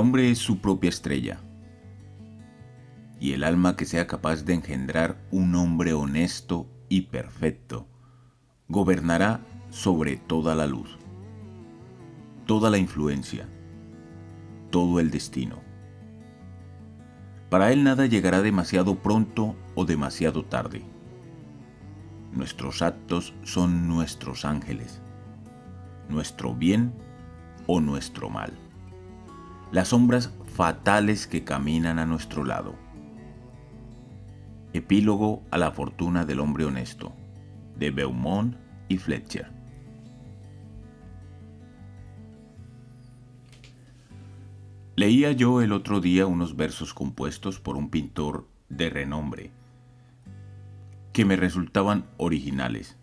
hombre es su propia estrella, y el alma que sea capaz de engendrar un hombre honesto y perfecto gobernará sobre toda la luz, toda la influencia, todo el destino. Para él nada llegará demasiado pronto o demasiado tarde. Nuestros actos son nuestros ángeles, nuestro bien o nuestro mal, las sombras fatales que caminan a nuestro lado. Epílogo a la fortuna del hombre honesto, de Beaumont y Fletcher. Leía yo el otro día unos versos compuestos por un pintor de renombre que me resultaban originales,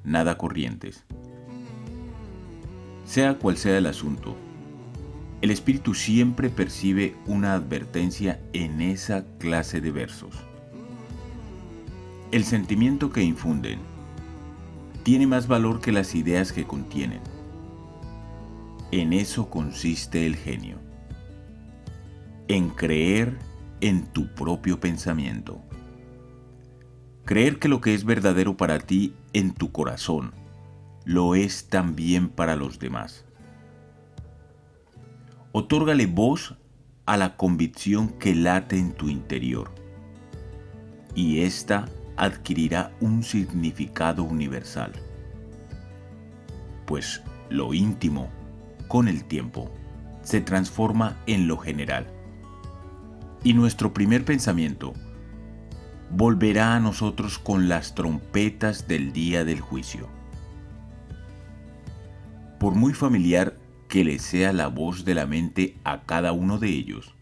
nada corrientes. Sea cual sea el asunto, el espíritu siempre percibe una advertencia en esa clase de versos. El sentimiento que infunden tiene más valor que las ideas que contienen. En eso consiste el genio, en creer en tu propio pensamiento. Creer que lo que es verdadero para ti en tu corazón, lo es también para los demás. Otórgale voz a la convicción que late en tu interior, y ésta adquirirá un significado universal. Pues lo íntimo, con el tiempo, se transforma en lo general. Y nuestro primer pensamiento volverá a nosotros con las trompetas del día del juicio. Por muy familiar que le sea la voz de la mente a cada uno de ellos,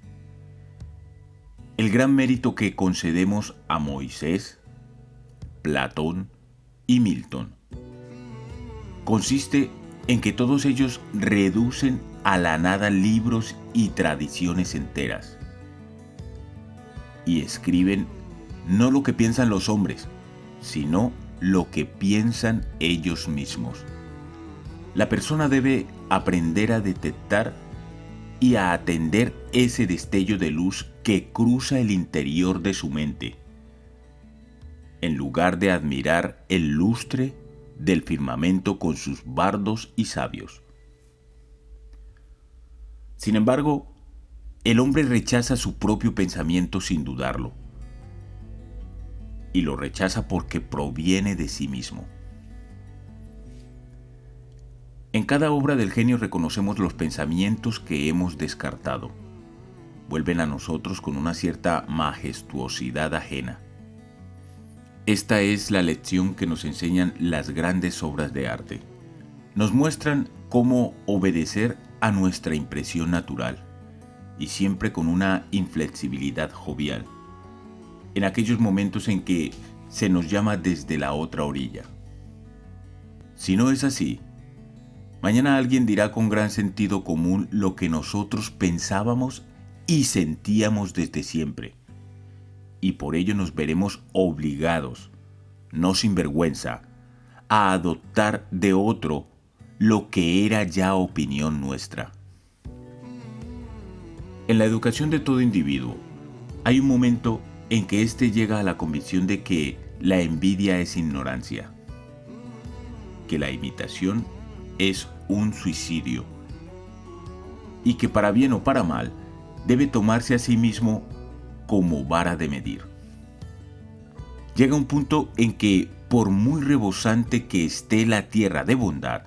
el gran mérito que concedemos a Moisés, Platón y Milton consiste en que todos ellos reducen a la nada libros y tradiciones enteras y escriben no lo que piensan los hombres, sino lo que piensan ellos mismos. La persona debe aprender a detectar y a atender ese destello de luz que cruza el interior de su mente, en lugar de admirar el lustre del firmamento con sus bardos y sabios. Sin embargo, el hombre rechaza su propio pensamiento sin dudarlo, y lo rechaza porque proviene de sí mismo. En cada obra del genio reconocemos los pensamientos que hemos descartado. Vuelven a nosotros con una cierta majestuosidad ajena. Esta es la lección que nos enseñan las grandes obras de arte. Nos muestran cómo obedecer a nuestra impresión natural, y siempre con una inflexibilidad jovial, en aquellos momentos en que se nos llama desde la otra orilla. Si no es así, mañana alguien dirá con gran sentido común lo que nosotros pensábamos y sentíamos desde siempre, y por ello nos veremos obligados, no sin vergüenza, a adoptar de otro lo que era ya opinión nuestra. En la educación de todo individuo, hay un momento en que éste llega a la convicción de que la envidia es ignorancia, que la imitación es un suicidio, y que para bien o para mal debe tomarse a sí mismo como vara de medir. Llega un punto en que, por muy rebosante que esté la tierra de bondad,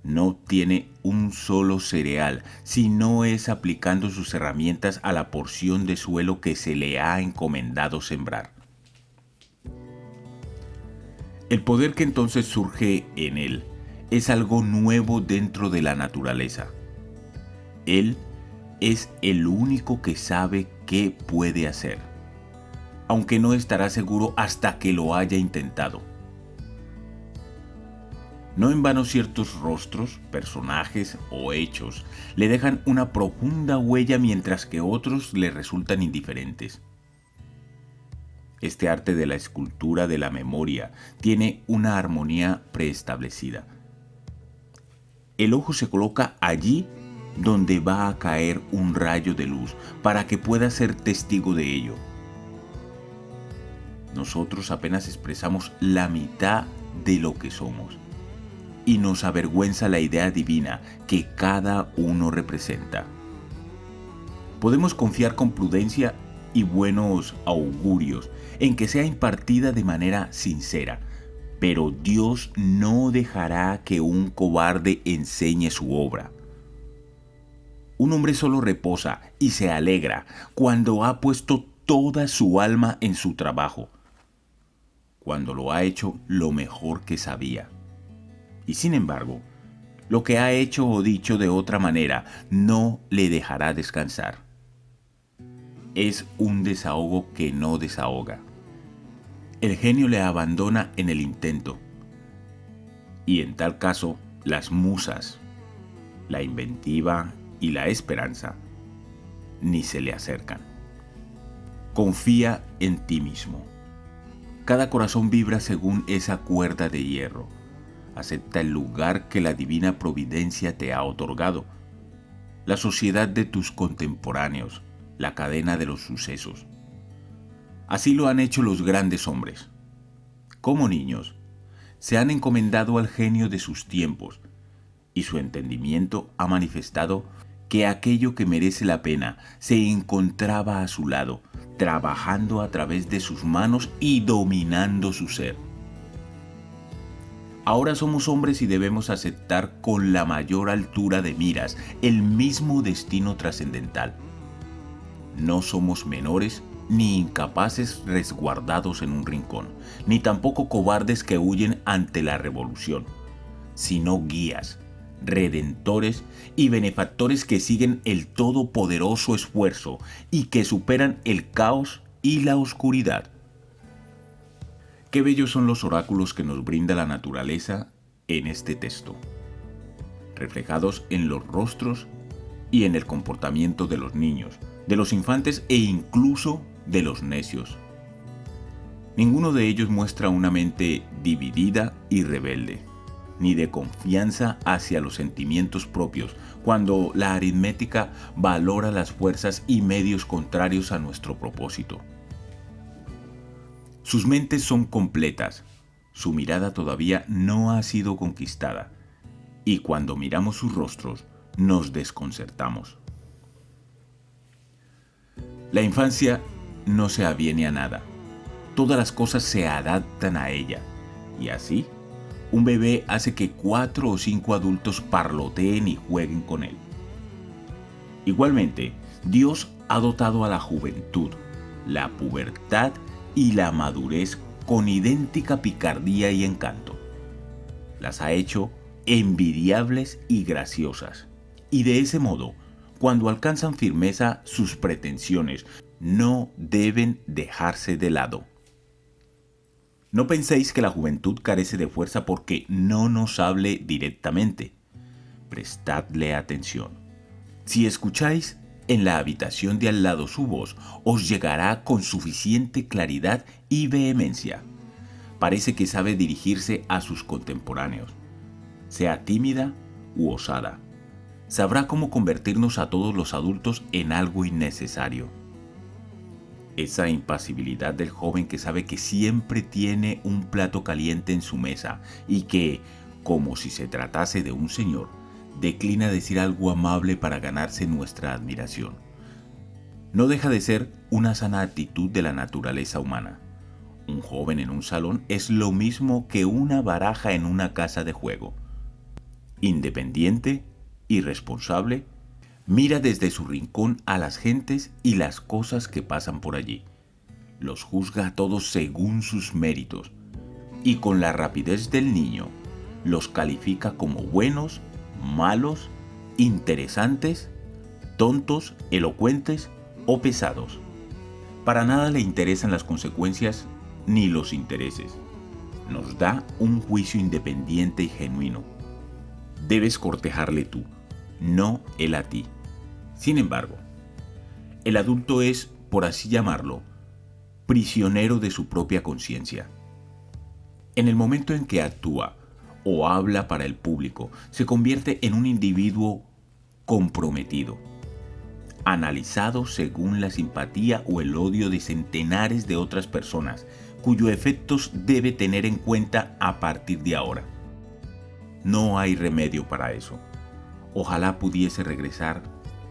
no tiene un solo cereal si no es aplicando sus herramientas a la porción de suelo que se le ha encomendado sembrar. El poder que entonces surge en él es algo nuevo dentro de la naturaleza. Él es el único que sabe qué puede hacer, aunque no estará seguro hasta que lo haya intentado. No en vano ciertos rostros, personajes o hechos le dejan una profunda huella mientras que otros le resultan indiferentes. Este arte de la escultura de la memoria tiene una armonía preestablecida. El ojo se coloca allí donde va a caer un rayo de luz para que pueda ser testigo de ello. Nosotros apenas expresamos la mitad de lo que somos y nos avergüenza la idea divina que cada uno representa. Podemos confiar con prudencia y buenos augurios en que sea impartida de manera sincera, pero Dios no dejará que un cobarde enseñe su obra. Un hombre solo reposa y se alegra cuando ha puesto toda su alma en su trabajo, cuando lo ha hecho lo mejor que sabía. Y sin embargo, lo que ha hecho o dicho de otra manera no le dejará descansar. Es un desahogo que no desahoga. El genio le abandona en el intento. Y en tal caso, las musas, la inventiva y la esperanza ni se le acercan. Confía en ti mismo. Cada corazón vibra según esa cuerda de hierro. Acepta el lugar que la divina providencia te ha otorgado, la sociedad de tus contemporáneos, la cadena de los sucesos. Así lo han hecho los grandes hombres. Como niños, se han encomendado al genio de sus tiempos, y su entendimiento ha manifestado que aquello que merece la pena se encontraba a su lado, trabajando a través de sus manos y dominando su ser. Ahora somos hombres y debemos aceptar con la mayor altura de miras el mismo destino trascendental. No somos menores ni incapaces resguardados en un rincón, ni tampoco cobardes que huyen ante la revolución, sino guías, redentores y benefactores que siguen el todopoderoso esfuerzo y que superan el caos y la oscuridad. Qué bellos son los oráculos que nos brinda la naturaleza en este texto, reflejados en los rostros y en el comportamiento de los niños, de los infantes e incluso de los necios. Ninguno de ellos muestra una mente dividida y rebelde, ni de confianza hacia los sentimientos propios, cuando la aritmética valora las fuerzas y medios contrarios a nuestro propósito. Sus mentes son completas, su mirada todavía no ha sido conquistada, y cuando miramos sus rostros nos desconcertamos. La infancia no se aviene a nada, todas las cosas se adaptan a ella, y así, un bebé hace que 4 o 5 adultos parloteen y jueguen con él. Igualmente, Dios ha dotado a la juventud, la pubertad y la madurez con idéntica picardía y encanto. Las ha hecho envidiables y graciosas. Y de ese modo, cuando alcanzan firmeza sus pretensiones, no deben dejarse de lado. No penséis que la juventud carece de fuerza porque no nos hable directamente. Prestadle atención. Si escucháis en la habitación de al lado su voz, os llegará con suficiente claridad y vehemencia. Parece que sabe dirigirse a sus contemporáneos. Sea tímida u osada, sabrá cómo convertirnos a todos los adultos en algo innecesario. Esa impasibilidad del joven que sabe que siempre tiene un plato caliente en su mesa y que, como si se tratase de un señor, declina decir algo amable para ganarse nuestra admiración. No deja de ser una sana actitud de la naturaleza humana. Un joven en un salón es lo mismo que una baraja en una casa de juego. Independiente y responsable, mira desde su rincón a las gentes y las cosas que pasan por allí. Los juzga a todos según sus méritos y con la rapidez del niño los califica como buenos, malos, interesantes, tontos, elocuentes o pesados. Para nada le interesan las consecuencias ni los intereses. Nos da un juicio independiente y genuino. Debes cortejarle tú, no él a ti. Sin embargo, el adulto es, por así llamarlo, prisionero de su propia conciencia. En el momento en que actúa o habla para el público, se convierte en un individuo comprometido, analizado según la simpatía o el odio de centenares de otras personas, cuyos efectos debe tener en cuenta a partir de ahora. No hay remedio para eso. Ojalá pudiese regresar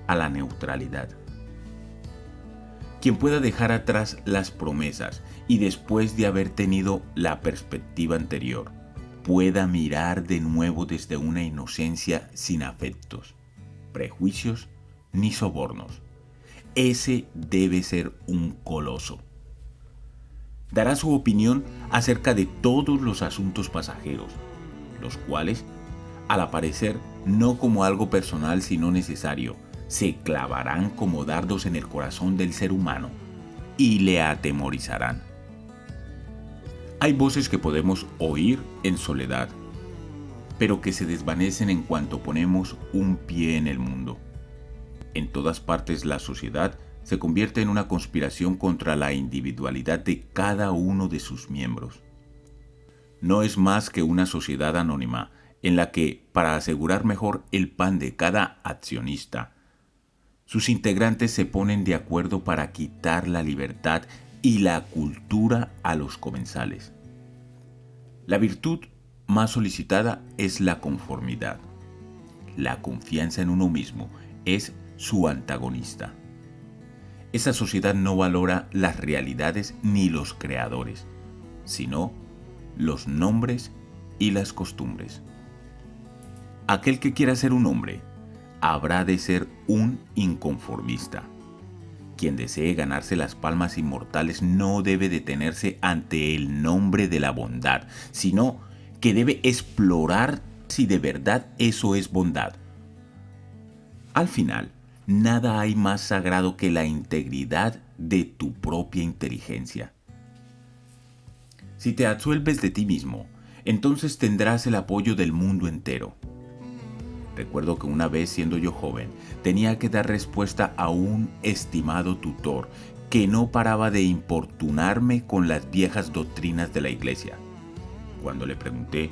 a la neutralidad. Quien pueda dejar atrás las promesas y después de haber tenido la perspectiva anterior, pueda mirar de nuevo desde una inocencia sin afectos, prejuicios ni sobornos. Ese debe ser un coloso. Dará su opinión acerca de todos los asuntos pasajeros, los cuales, al aparecer no como algo personal sino necesario, se clavarán como dardos en el corazón del ser humano y le atemorizarán. Hay voces que podemos oír en soledad, pero que se desvanecen en cuanto ponemos un pie en el mundo. En todas partes la sociedad se convierte en una conspiración contra la individualidad de cada uno de sus miembros. No es más que una sociedad anónima en la que, para asegurar mejor el pan de cada accionista, sus integrantes se ponen de acuerdo para quitar la libertad y la cultura a los comensales. La virtud más solicitada es la conformidad. La confianza en uno mismo es su antagonista. Esa sociedad no valora las realidades ni los creadores, sino los nombres y las costumbres. Aquel que quiera ser un hombre habrá de ser un inconformista. Quien desee ganarse las palmas inmortales no debe detenerse ante el nombre de la bondad, sino que debe explorar si de verdad eso es bondad. Al final, nada hay más sagrado que la integridad de tu propia inteligencia. Si te absuelves de ti mismo, entonces tendrás el apoyo del mundo entero. Recuerdo que una vez, siendo yo joven, tenía que dar respuesta a un estimado tutor que no paraba de importunarme con las viejas doctrinas de la iglesia. Cuando le pregunté,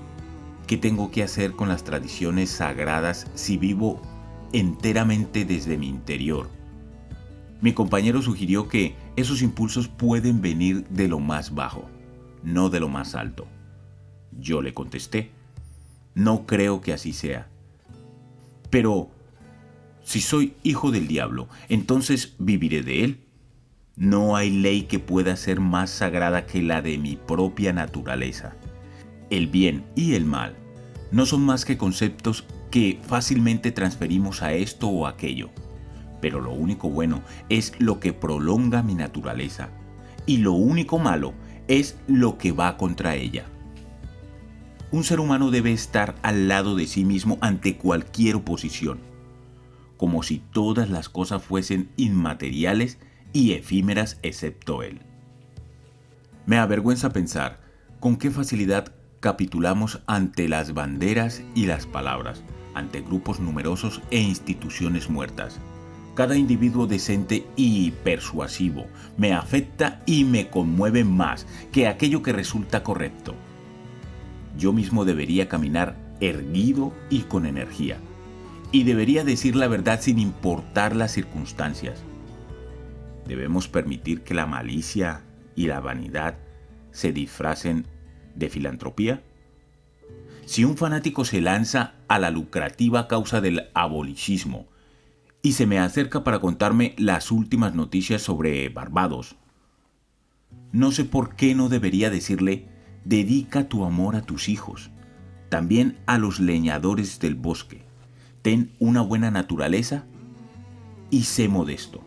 ¿qué tengo que hacer con las tradiciones sagradas si vivo enteramente desde mi interior? Mi compañero sugirió que esos impulsos pueden venir de lo más bajo, no de lo más alto. Yo le contesté, no creo que así sea. Pero, si soy hijo del diablo, entonces viviré de él. No hay ley que pueda ser más sagrada que la de mi propia naturaleza. El bien y el mal no son más que conceptos que fácilmente transferimos a esto o aquello. Pero lo único bueno es lo que prolonga mi naturaleza, y lo único malo es lo que va contra ella. Un ser humano debe estar al lado de sí mismo ante cualquier oposición, como si todas las cosas fuesen inmateriales y efímeras excepto él. Me avergüenza pensar con qué facilidad capitulamos ante las banderas y las palabras, ante grupos numerosos e instituciones muertas. Cada individuo decente y persuasivo me afecta y me conmueve más que aquello que resulta correcto. Yo mismo debería caminar erguido y con energía, y debería decir la verdad sin importar las circunstancias. Debemos permitir que la malicia y la vanidad se disfracen de filantropía. Si un fanático se lanza a la lucrativa causa del abolicismo y se me acerca para contarme las últimas noticias sobre Barbados, no sé por qué no debería decirle: dedica tu amor a tus hijos, también a los leñadores del bosque. Ten una buena naturaleza y sé modesto.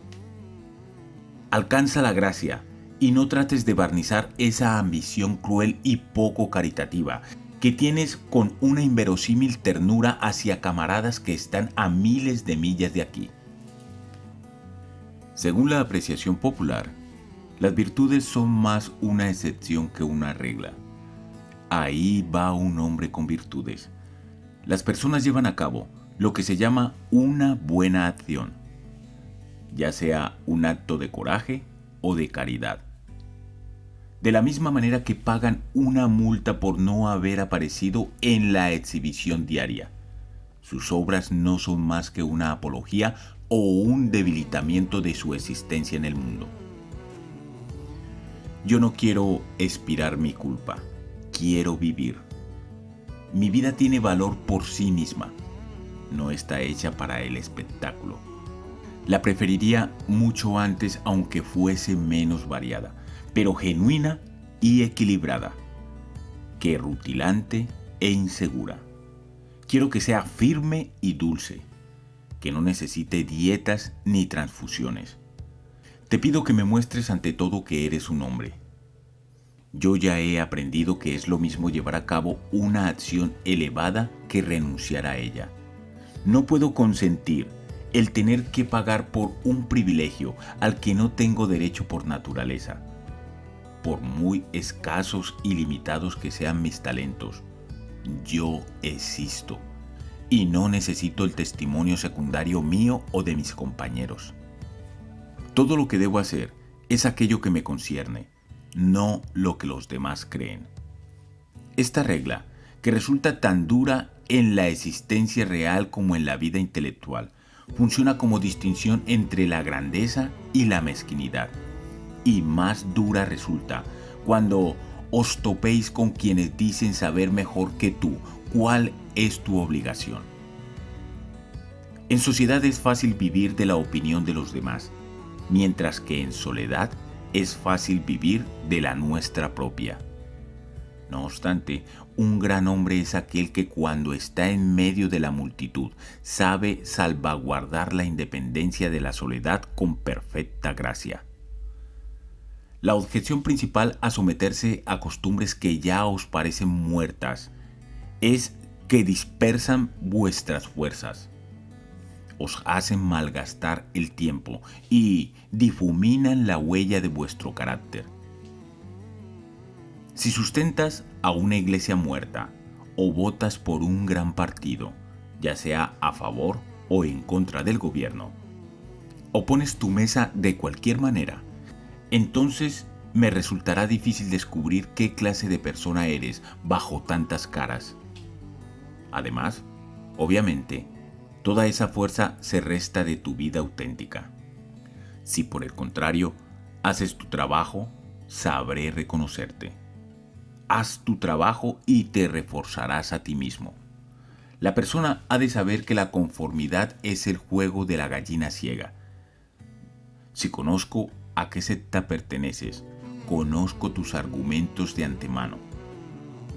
Alcanza la gracia y no trates de barnizar esa ambición cruel y poco caritativa que tienes con una inverosímil ternura hacia camaradas que están a miles de millas de aquí. Según la apreciación popular, las virtudes son más una excepción que una regla. Ahí va un hombre con virtudes. Las personas llevan a cabo lo que se llama una buena acción, ya sea un acto de coraje o de caridad. De la misma manera que pagan una multa por no haber aparecido en la exhibición diaria, Sus obras no son más que una apología o un debilitamiento de su existencia en el mundo. Yo no quiero expiar mi culpa, quiero vivir. Mi vida tiene valor por sí misma, no está hecha para el espectáculo. La preferiría mucho antes aunque fuese menos variada, pero genuina y equilibrada, que rutilante e insegura. Quiero que sea firme y dulce, que no necesite dietas ni transfusiones. Te pido que me muestres ante todo que eres un hombre. Yo ya he aprendido que es lo mismo llevar a cabo una acción elevada que renunciar a ella. No puedo consentir el tener que pagar por un privilegio al que no tengo derecho por naturaleza. Por muy escasos y limitados que sean mis talentos, yo existo y no necesito el testimonio secundario mío o de mis compañeros. Todo lo que debo hacer es aquello que me concierne, no lo que los demás creen. Esta regla, que resulta tan dura en la existencia real como en la vida intelectual, funciona como distinción entre la grandeza y la mezquinidad. Y más dura resulta cuando os topéis con quienes dicen saber mejor que tú cuál es tu obligación. En sociedad es fácil vivir de la opinión de los demás, mientras que en soledad es fácil vivir de la nuestra propia. No obstante, un gran hombre es aquel que cuando está en medio de la multitud sabe salvaguardar la independencia de la soledad con perfecta gracia. La objeción principal a someterse a costumbres que ya os parecen muertas es que dispersan vuestras fuerzas, os hacen malgastar el tiempo y difuminan la huella de vuestro carácter. Si sustentas a una iglesia muerta o votas por un gran partido, ya sea a favor o en contra del gobierno, o pones tu mesa de cualquier manera, entonces me resultará difícil descubrir qué clase de persona eres bajo tantas caras. Además, obviamente, toda esa fuerza se resta de tu vida auténtica. Si por el contrario haces tu trabajo, sabré reconocerte. Haz tu trabajo y te reforzarás a ti mismo. La persona ha de saber que la conformidad es el juego de la gallina ciega. Si conozco a qué secta perteneces, conozco tus argumentos de antemano.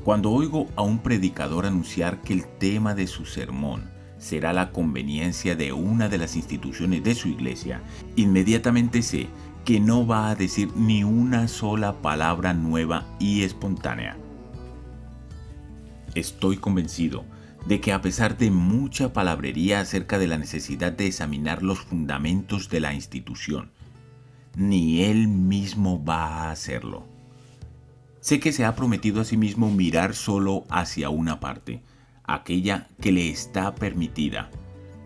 Cuando oigo a un predicador anunciar que el tema de su sermón será la conveniencia de una de las instituciones de su iglesia, inmediatamente sé que no va a decir ni una sola palabra nueva y espontánea. Estoy convencido de que a pesar de mucha palabrería acerca de la necesidad de examinar los fundamentos de la institución, ni él mismo va a hacerlo. Sé que se ha prometido a sí mismo mirar solo hacia una parte, aquella que le está permitida,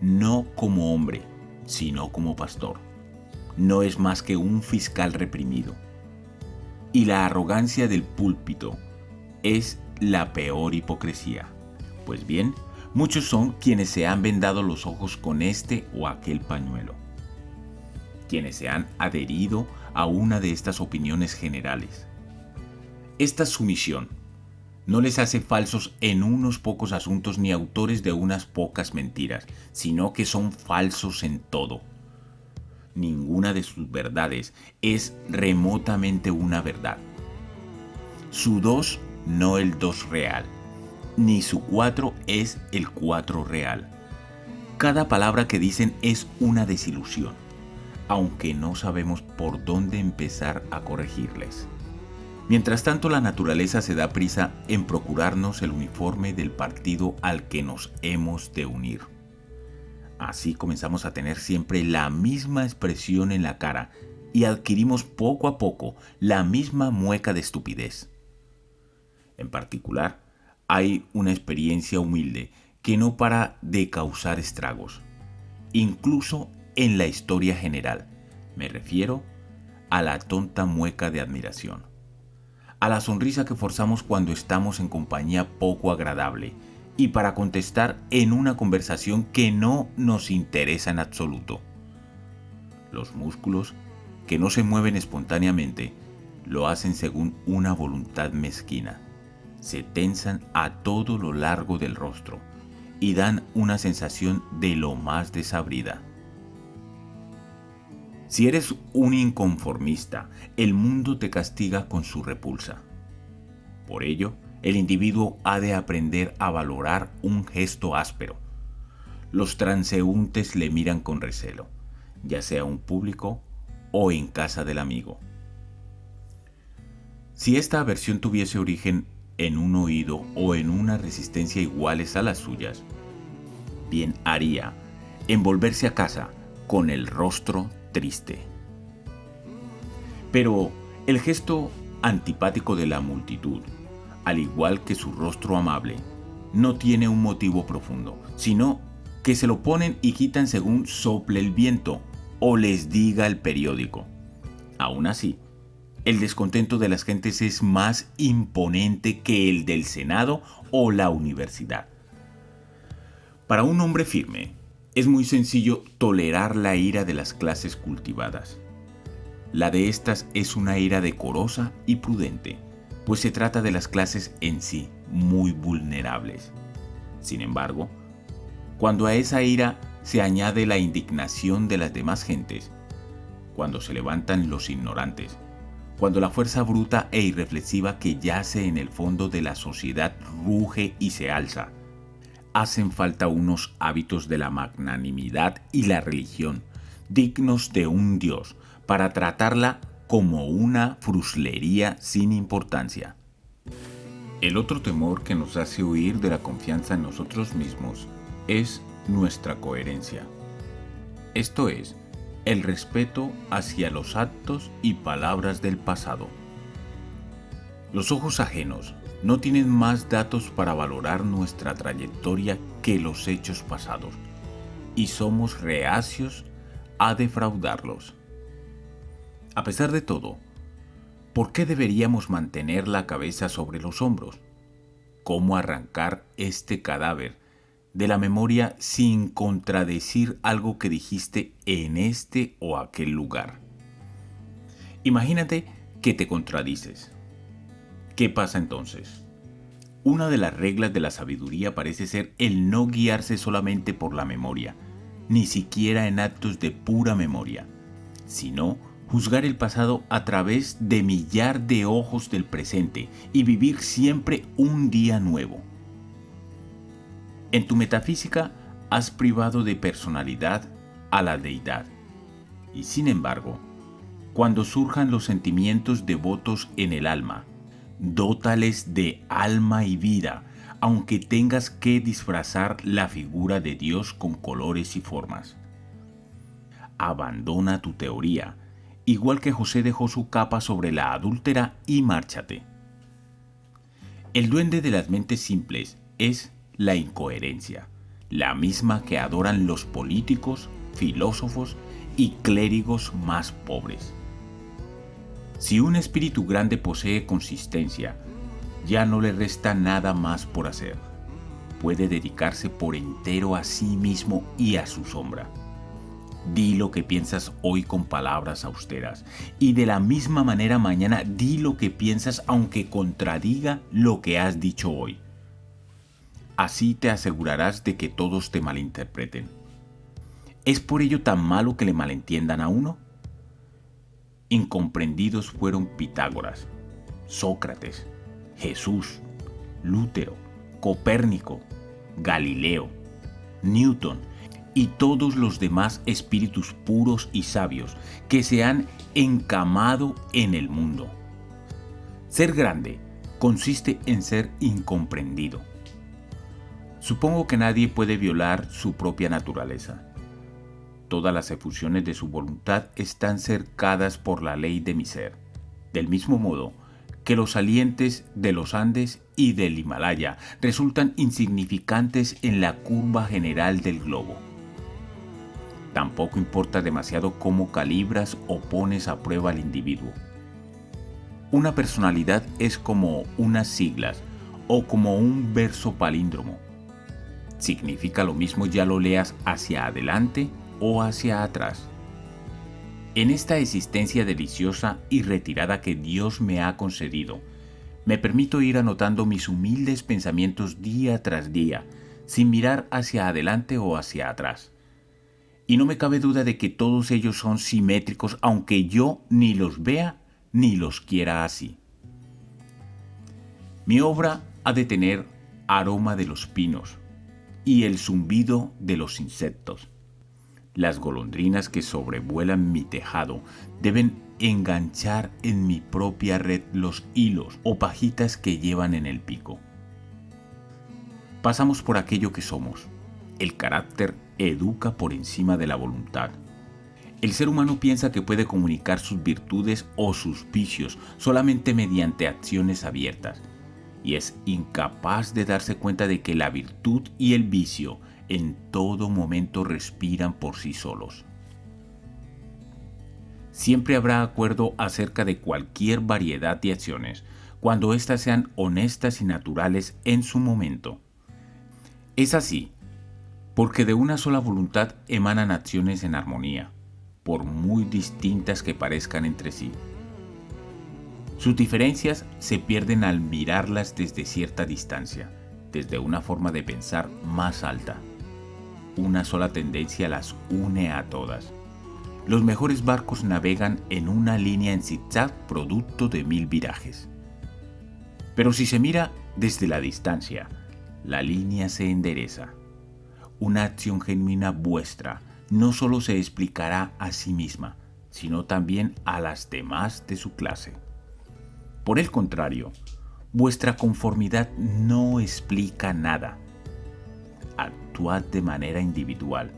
no como hombre, sino como pastor. No es más que un fiscal reprimido. Y la arrogancia del púlpito es la peor hipocresía. Pues bien, muchos son quienes se han vendado los ojos con este o aquel pañuelo, quienes se han adherido a una de estas opiniones generales. Esta sumisión no les hace falsos en unos pocos asuntos ni autores de unas pocas mentiras, sino que son falsos en todo. Ninguna de sus verdades es remotamente una verdad. Su 2 no el 2 real, ni su 4 es el 4 real. Cada palabra que dicen es una desilusión, aunque no sabemos por dónde empezar a corregirles. Mientras tanto, la naturaleza se da prisa en procurarnos el uniforme del partido al que nos hemos de unir. Así comenzamos a tener siempre la misma expresión en la cara y adquirimos poco a poco la misma mueca de estupidez. En particular, hay una experiencia humilde que no para de causar estragos, incluso en la historia general. Me refiero a la tonta mueca de admiración, a la sonrisa que forzamos cuando estamos en compañía poco agradable y para contestar en una conversación que no nos interesa en absoluto. Los músculos, que no se mueven espontáneamente, lo hacen según una voluntad mezquina. Se tensan a todo lo largo del rostro y dan una sensación de lo más desabrida. Si eres un inconformista, el mundo te castiga con su repulsa. Por ello, el individuo ha de aprender a valorar un gesto áspero. Los transeúntes le miran con recelo, ya sea en público o en casa del amigo. Si esta aversión tuviese origen en un oído o en una resistencia iguales a las suyas, bien haría en volverse a casa con el rostro triste. Pero el gesto antipático de la multitud, al igual que su rostro amable, no tiene un motivo profundo, sino que se lo ponen y quitan según sople el viento o les diga el periódico. Aún así, el descontento de las gentes es más imponente que el del Senado o la universidad. Para un hombre firme, es muy sencillo tolerar la ira de las clases cultivadas. La de estas es una ira decorosa y prudente, pues se trata de las clases en sí, muy vulnerables. Sin embargo, cuando a esa ira se añade la indignación de las demás gentes, cuando se levantan los ignorantes, cuando la fuerza bruta e irreflexiva que yace en el fondo de la sociedad ruge y se alza, hacen falta unos hábitos de la magnanimidad y la religión, dignos de un Dios, para tratarla como una fruslería sin importancia. El otro temor que nos hace huir de la confianza en nosotros mismos es nuestra coherencia. Esto es, el respeto hacia los actos y palabras del pasado. Los ojos ajenos no tienen más datos para valorar nuestra trayectoria que los hechos pasados, y somos reacios a defraudarlos. A pesar de todo, ¿por qué deberíamos mantener la cabeza sobre los hombros? ¿Cómo arrancar este cadáver de la memoria sin contradecir algo que dijiste en este o aquel lugar? Imagínate que te contradices. ¿Qué pasa entonces? Una de las reglas de la sabiduría parece ser el no guiarse solamente por la memoria, ni siquiera en actos de pura memoria, sino juzgar el pasado a través de millar de ojos del presente y vivir siempre un día nuevo. En tu metafísica has privado de personalidad a la deidad, y sin embargo, cuando surjan los sentimientos devotos en el alma, dótales de alma y vida, aunque tengas que disfrazar la figura de Dios con colores y formas. Abandona tu teoría, igual que José dejó su capa sobre la adúltera, y márchate. El duende de las mentes simples es la incoherencia, la misma que adoran los políticos, filósofos y clérigos más pobres. Si un espíritu grande posee consistencia, ya no le resta nada más por hacer. Puede dedicarse por entero a sí mismo y a su sombra. Di lo que piensas hoy con palabras austeras, y de la misma manera mañana di lo que piensas aunque contradiga lo que has dicho hoy. Así te asegurarás de que todos te malinterpreten. ¿Es por ello tan malo que le malentiendan a uno? Incomprendidos fueron Pitágoras, Sócrates, Jesús, Lutero, Copérnico, Galileo, Newton y todos los demás espíritus puros y sabios que se han encamado en el mundo. Ser grande consiste en ser incomprendido. Supongo que nadie puede violar su propia naturaleza. Todas las efusiones de su voluntad están cercadas por la ley de mi ser, del mismo modo que los salientes de los Andes y del Himalaya resultan insignificantes en la curva general del globo. Tampoco importa demasiado cómo calibras o pones a prueba al individuo. Una personalidad es como unas siglas o como un verso palíndromo. significa lo mismo ya lo leas hacia adelante o hacia atrás. En esta existencia deliciosa y retirada que Dios me ha concedido, me permito ir anotando mis humildes pensamientos día tras día, sin mirar hacia adelante o hacia atrás. Y no me cabe duda de que todos ellos son simétricos, aunque yo ni los vea ni los quiera así. Mi obra ha de tener aroma de los pinos y el zumbido de los insectos. Las golondrinas que sobrevuelan mi tejado deben enganchar en mi propia red los hilos o pajitas que llevan en el pico. Pasamos por aquello que somos. El carácter educa por encima de la voluntad. El ser humano piensa que puede comunicar sus virtudes o sus vicios solamente mediante acciones abiertas, y es incapaz de darse cuenta de que la virtud y el vicio en todo momento respiran por sí solos. Siempre habrá acuerdo acerca de cualquier variedad de acciones, cuando éstas sean honestas y naturales en su momento. Es así, porque de una sola voluntad emanan acciones en armonía, por muy distintas que parezcan entre sí. Sus diferencias se pierden al mirarlas desde cierta distancia, desde una forma de pensar más alta. Una sola tendencia las une a todas. Los mejores barcos navegan en una línea en zigzag producto de 1000 virajes. Pero si se mira desde la distancia, la línea se endereza. Una acción genuina vuestra no solo se explicará a sí misma, sino también a las demás de su clase. Por el contrario, vuestra conformidad no explica nada. Actuad de manera individual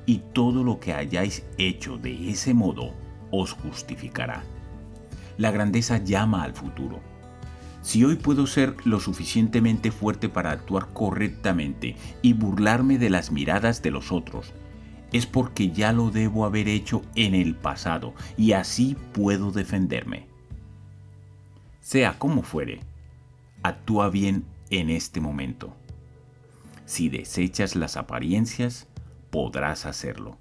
y todo lo que hayáis hecho de ese modo os justificará. La grandeza llama al futuro. Si hoy puedo ser lo suficientemente fuerte para actuar correctamente y burlarme de las miradas de los otros, es porque ya lo debo haber hecho en el pasado y así puedo defenderme. Sea como fuere, actúa bien en este momento. Si desechas las apariencias, podrás hacerlo.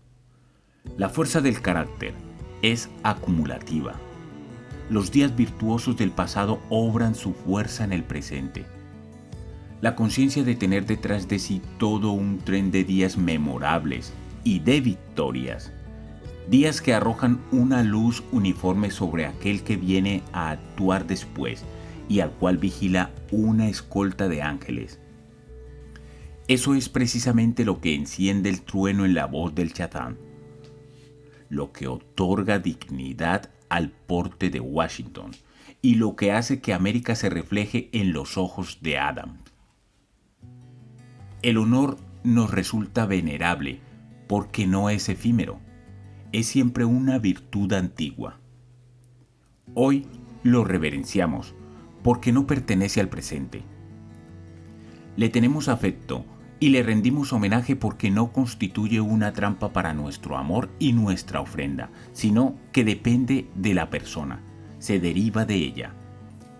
La fuerza del carácter es acumulativa. Los días virtuosos del pasado obran su fuerza en el presente. La conciencia de tener detrás de sí todo un tren de días memorables y de victorias, días que arrojan una luz uniforme sobre aquel que viene a actuar después y al cual vigila una escolta de ángeles. Eso es precisamente lo que enciende el trueno en la voz del Chatham, lo que otorga dignidad al porte de Washington y lo que hace que América se refleje en los ojos de Adams. El honor nos resulta venerable porque no es efímero, es siempre una virtud antigua. Hoy lo reverenciamos porque no pertenece al presente. Le tenemos afecto y le rendimos homenaje porque no constituye una trampa para nuestro amor y nuestra ofrenda, sino que depende de la persona, se deriva de ella,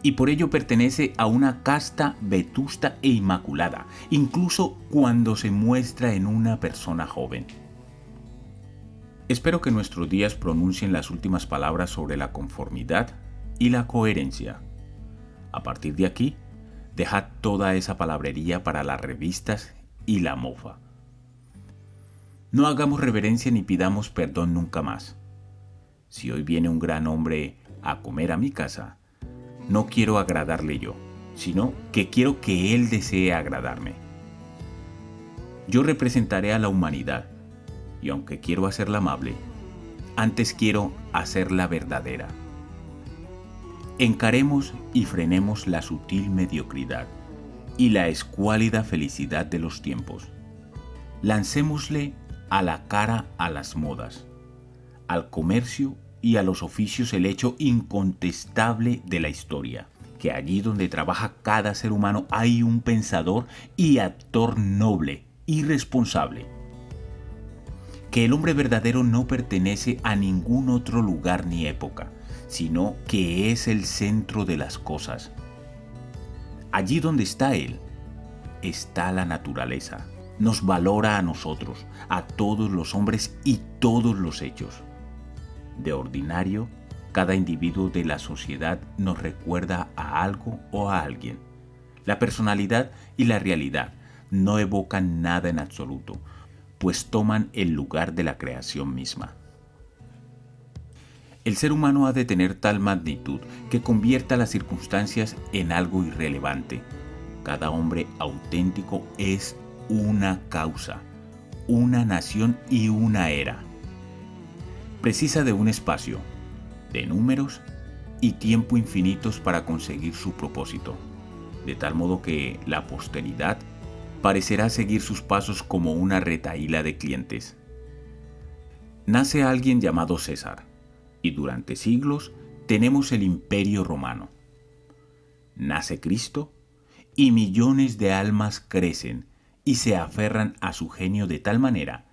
y por ello pertenece a una casta vetusta e inmaculada, incluso cuando se muestra en una persona joven. Espero que nuestros días pronuncien las últimas palabras sobre la conformidad y la coherencia. A partir de aquí, dejad toda esa palabrería para las revistas y la mofa. No hagamos reverencia ni pidamos perdón nunca más. Si hoy viene un gran hombre a comer a mi casa, no quiero agradarle yo, sino que quiero que él desee agradarme. Yo representaré a la humanidad, y aunque quiero hacerla amable, antes quiero hacerla verdadera. Encaremos y frenemos la sutil mediocridad y la escuálida felicidad de los tiempos. Lancémosle a la cara a las modas, al comercio y a los oficios el hecho incontestable de la historia, que allí donde trabaja cada ser humano hay un pensador y actor noble y responsable. Que el hombre verdadero no pertenece a ningún otro lugar ni época, sino que es el centro de las cosas. Allí donde está él, está la naturaleza, nos valora a nosotros, a todos los hombres y todos los hechos. De ordinario, cada individuo de la sociedad nos recuerda a algo o a alguien. La personalidad y la realidad no evocan nada en absoluto, pues toman el lugar de la creación misma. El ser humano ha de tener tal magnitud que convierta las circunstancias en algo irrelevante. Cada hombre auténtico es una causa, una nación y una era. Precisa de un espacio, de números y tiempo infinitos para conseguir su propósito, de tal modo que la posteridad parecerá seguir sus pasos como una retahíla de clientes. Nace alguien llamado César, y durante siglos tenemos el Imperio Romano. Nace Cristo, y millones de almas crecen y se aferran a su genio de tal manera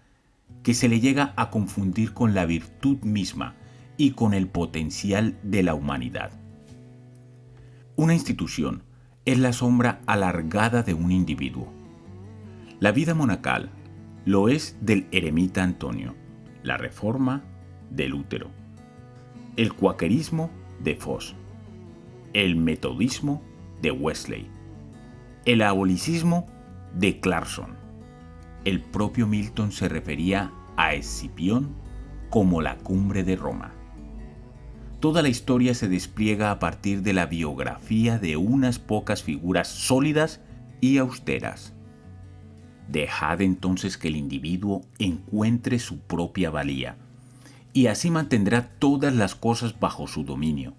que se le llega a confundir con la virtud misma y con el potencial de la humanidad. Una institución es la sombra alargada de un individuo. La vida monacal lo es del eremita Antonio, la Reforma de Lutero, el cuaquerismo de Fox, el metodismo de Wesley, el abolicismo de Clarkson. El propio Milton se refería a Escipión como la cumbre de Roma. Toda la historia se despliega a partir de la biografía de unas pocas figuras sólidas y austeras. Dejad entonces que el individuo encuentre su propia valía, y así mantendrá todas las cosas bajo su dominio.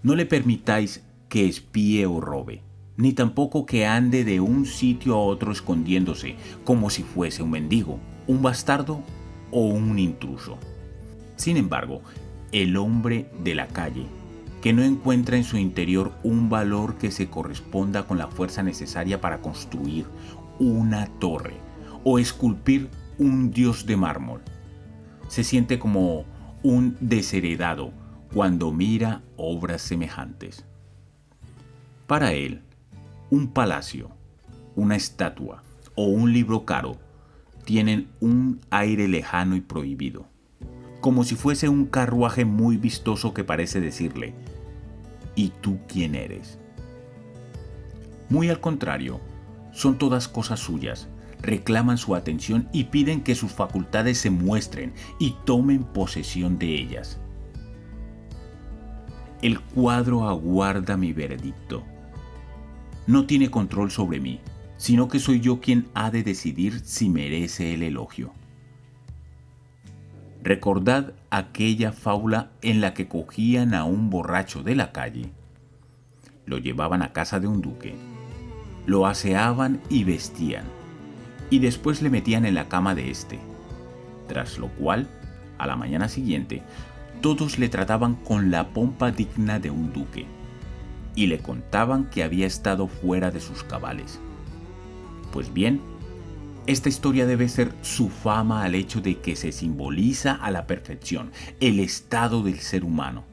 No le permitáis que espíe o robe, ni tampoco que ande de un sitio a otro escondiéndose, como si fuese un mendigo, un bastardo o un intruso. Sin embargo, el hombre de la calle, que no encuentra en su interior un valor que se corresponda con la fuerza necesaria para construir una torre o esculpir un dios de mármol, se siente como un desheredado cuando mira obras semejantes. Para él, un palacio, una estatua o un libro caro tienen un aire lejano y prohibido, como si fuese un carruaje muy vistoso que parece decirle: ¿y tú quién eres? Muy al contrario, son todas cosas suyas, reclaman su atención y piden que sus facultades se muestren y tomen posesión de ellas. El cuadro aguarda mi veredicto. No tiene control sobre mí, sino que soy yo quien ha de decidir si merece el elogio. Recordad aquella fábula en la que cogían a un borracho de la calle, lo llevaban a casa de un duque, lo aseaban y vestían, y después le metían en la cama de éste, tras lo cual, a la mañana siguiente, todos le trataban con la pompa digna de un duque, y le contaban que había estado fuera de sus cabales. Pues bien, esta historia debe ser su fama al hecho de que se simboliza a la perfección el estado del ser humano,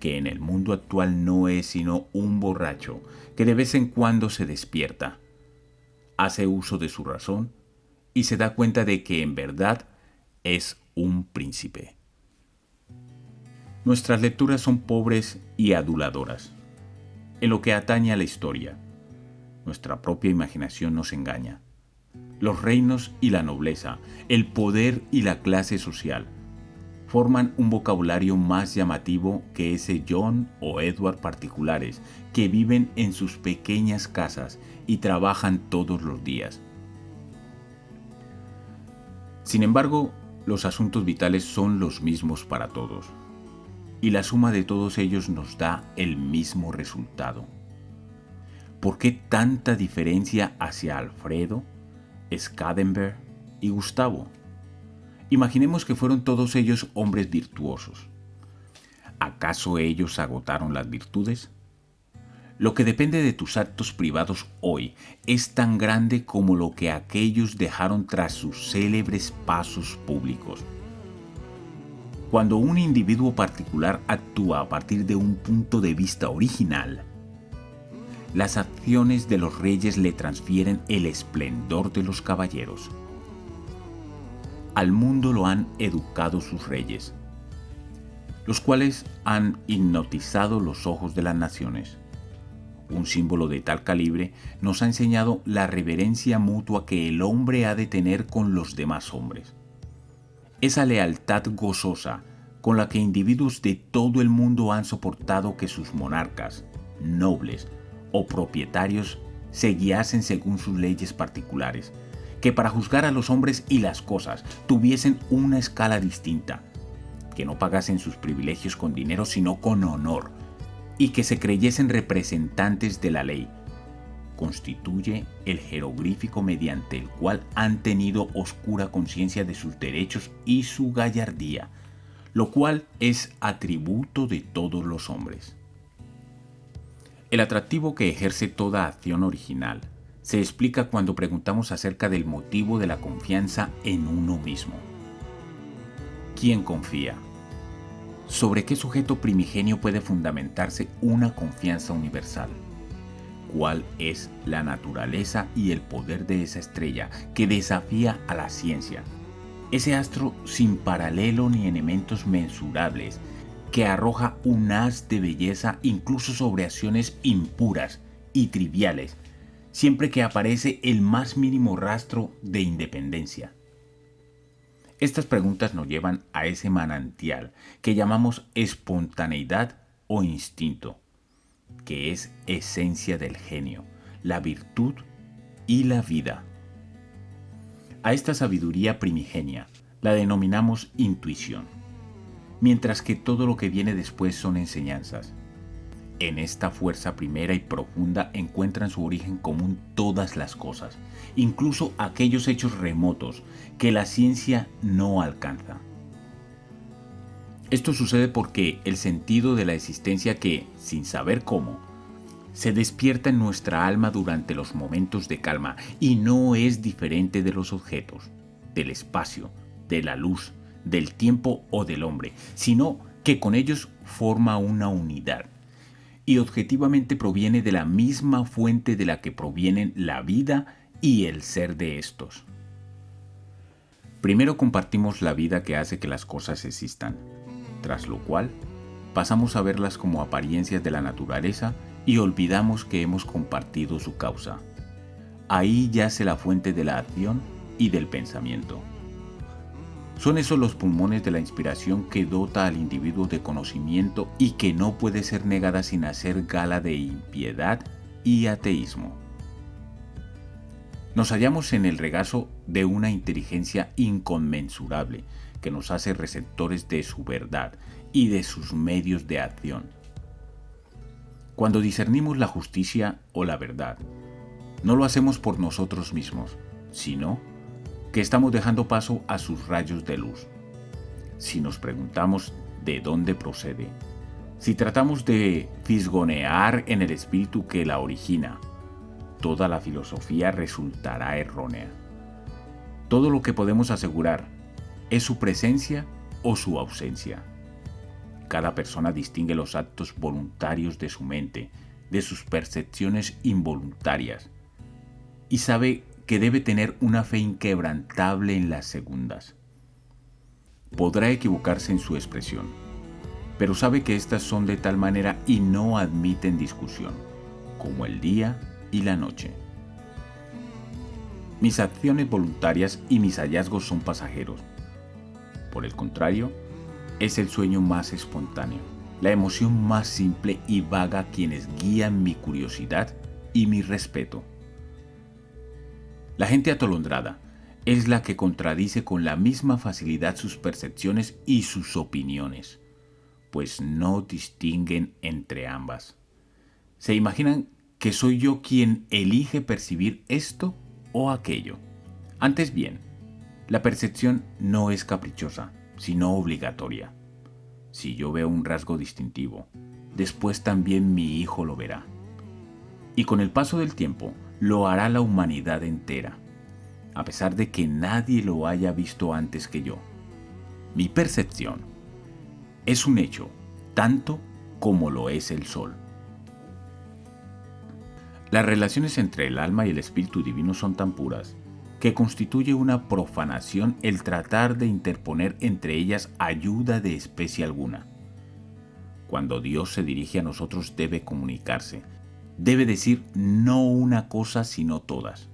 que en el mundo actual no es sino un borracho que de vez en cuando se despierta, hace uso de su razón y se da cuenta de que en verdad es un príncipe. Nuestras lecturas son pobres y aduladoras. En lo que atañe a la historia, nuestra propia imaginación nos engaña. Los reinos y la nobleza, el poder y la clase social, forman un vocabulario más llamativo que ese John o Edward particulares que viven en sus pequeñas casas y trabajan todos los días. Sin embargo, los asuntos vitales son los mismos para todos, y la suma de todos ellos nos da el mismo resultado. ¿Por qué tanta diferencia hacia Alfredo, Scadenberg y Gustavo? Imaginemos que fueron todos ellos hombres virtuosos. ¿Acaso ellos agotaron las virtudes? Lo que depende de tus actos privados hoy es tan grande como lo que aquellos dejaron tras sus célebres pasos públicos. Cuando un individuo particular actúa a partir de un punto de vista original, Las acciones de los reyes le transfieren el esplendor de los caballeros. Al mundo lo han educado sus reyes, los cuales han hipnotizado los ojos de las naciones. Un símbolo de tal calibre nos ha enseñado la reverencia mutua que el hombre ha de tener con los demás hombres. Esa lealtad gozosa con la que individuos de todo el mundo han soportado que sus monarcas, nobles o propietarios se guiasen según sus leyes particulares, que para juzgar a los hombres y las cosas tuviesen una escala distinta, que no pagasen sus privilegios con dinero sino con honor, y que se creyesen representantes de la ley, constituye el jeroglífico mediante el cual han tenido oscura conciencia de sus derechos y su gallardía, lo cual es atributo de todos los hombres. El atractivo que ejerce toda acción original se explica cuando preguntamos acerca del motivo de la confianza en uno mismo. ¿Quién confía? ¿Sobre qué sujeto primigenio puede fundamentarse una confianza universal? ¿Cuál es la naturaleza y el poder de esa estrella que desafía a la ciencia? Ese astro sin paralelo ni elementos mensurables, que arroja un haz de belleza incluso sobre acciones impuras y triviales, siempre que aparece el más mínimo rastro de independencia. Estas preguntas nos llevan a ese manantial que llamamos espontaneidad o instinto, que es esencia del genio, la virtud y la vida. A esta sabiduría primigenia la denominamos intuición, mientras que todo lo que viene después son enseñanzas. En esta fuerza primera y profunda encuentran su origen común todas las cosas, incluso aquellos hechos remotos que la ciencia no alcanza. Esto sucede porque el sentido de la existencia que, sin saber cómo, se despierta en nuestra alma durante los momentos de calma y no es diferente de los objetos, del espacio, de la luz, del tiempo o del hombre, sino que con ellos forma una unidad y objetivamente proviene de la misma fuente de la que provienen la vida y el ser de estos. Primero compartimos la vida que hace que las cosas existan, tras lo cual pasamos a verlas como apariencias de la naturaleza y olvidamos que hemos compartido su causa. Ahí yace la fuente de la acción y del pensamiento. Son esos los pulmones de la inspiración que dota al individuo de conocimiento y que no puede ser negada sin hacer gala de impiedad y ateísmo. Nos hallamos en el regazo de una inteligencia inconmensurable que nos hace receptores de su verdad y de sus medios de acción. Cuando discernimos la justicia o la verdad, no lo hacemos por nosotros mismos, sino que estamos dejando paso a sus rayos de luz. Si nos preguntamos de dónde procede, si tratamos de fisgonear en el espíritu que la origina, toda la filosofía resultará errónea. Todo lo que podemos asegurar es su presencia o su ausencia. Cada persona distingue los actos voluntarios de su mente, de sus percepciones involuntarias, y sabe que debe tener una fe inquebrantable en las segundas. Podrá equivocarse en su expresión, pero sabe que éstas son de tal manera y no admiten discusión, como el día y la noche. Mis acciones voluntarias y mis hallazgos son pasajeros. Por el contrario, es el sueño más espontáneo, la emoción más simple y vaga quienes guían mi curiosidad y mi respeto. La gente atolondrada es la que contradice con la misma facilidad sus percepciones y sus opiniones, pues no distinguen entre ambas. Se imaginan que soy yo quien elige percibir esto o aquello. Antes bien, la percepción no es caprichosa, sino obligatoria. Si yo veo un rasgo distintivo, después también mi hijo lo verá. Y con el paso del tiempo, lo hará la humanidad entera, a pesar de que nadie lo haya visto antes que yo. Mi percepción es un hecho, tanto como lo es el sol. Las relaciones entre el alma y el espíritu divino son tan puras que constituye una profanación el tratar de interponer entre ellas ayuda de especie alguna. Cuando Dios se dirige a nosotros debe comunicarse, debe decir no una cosa sino todas,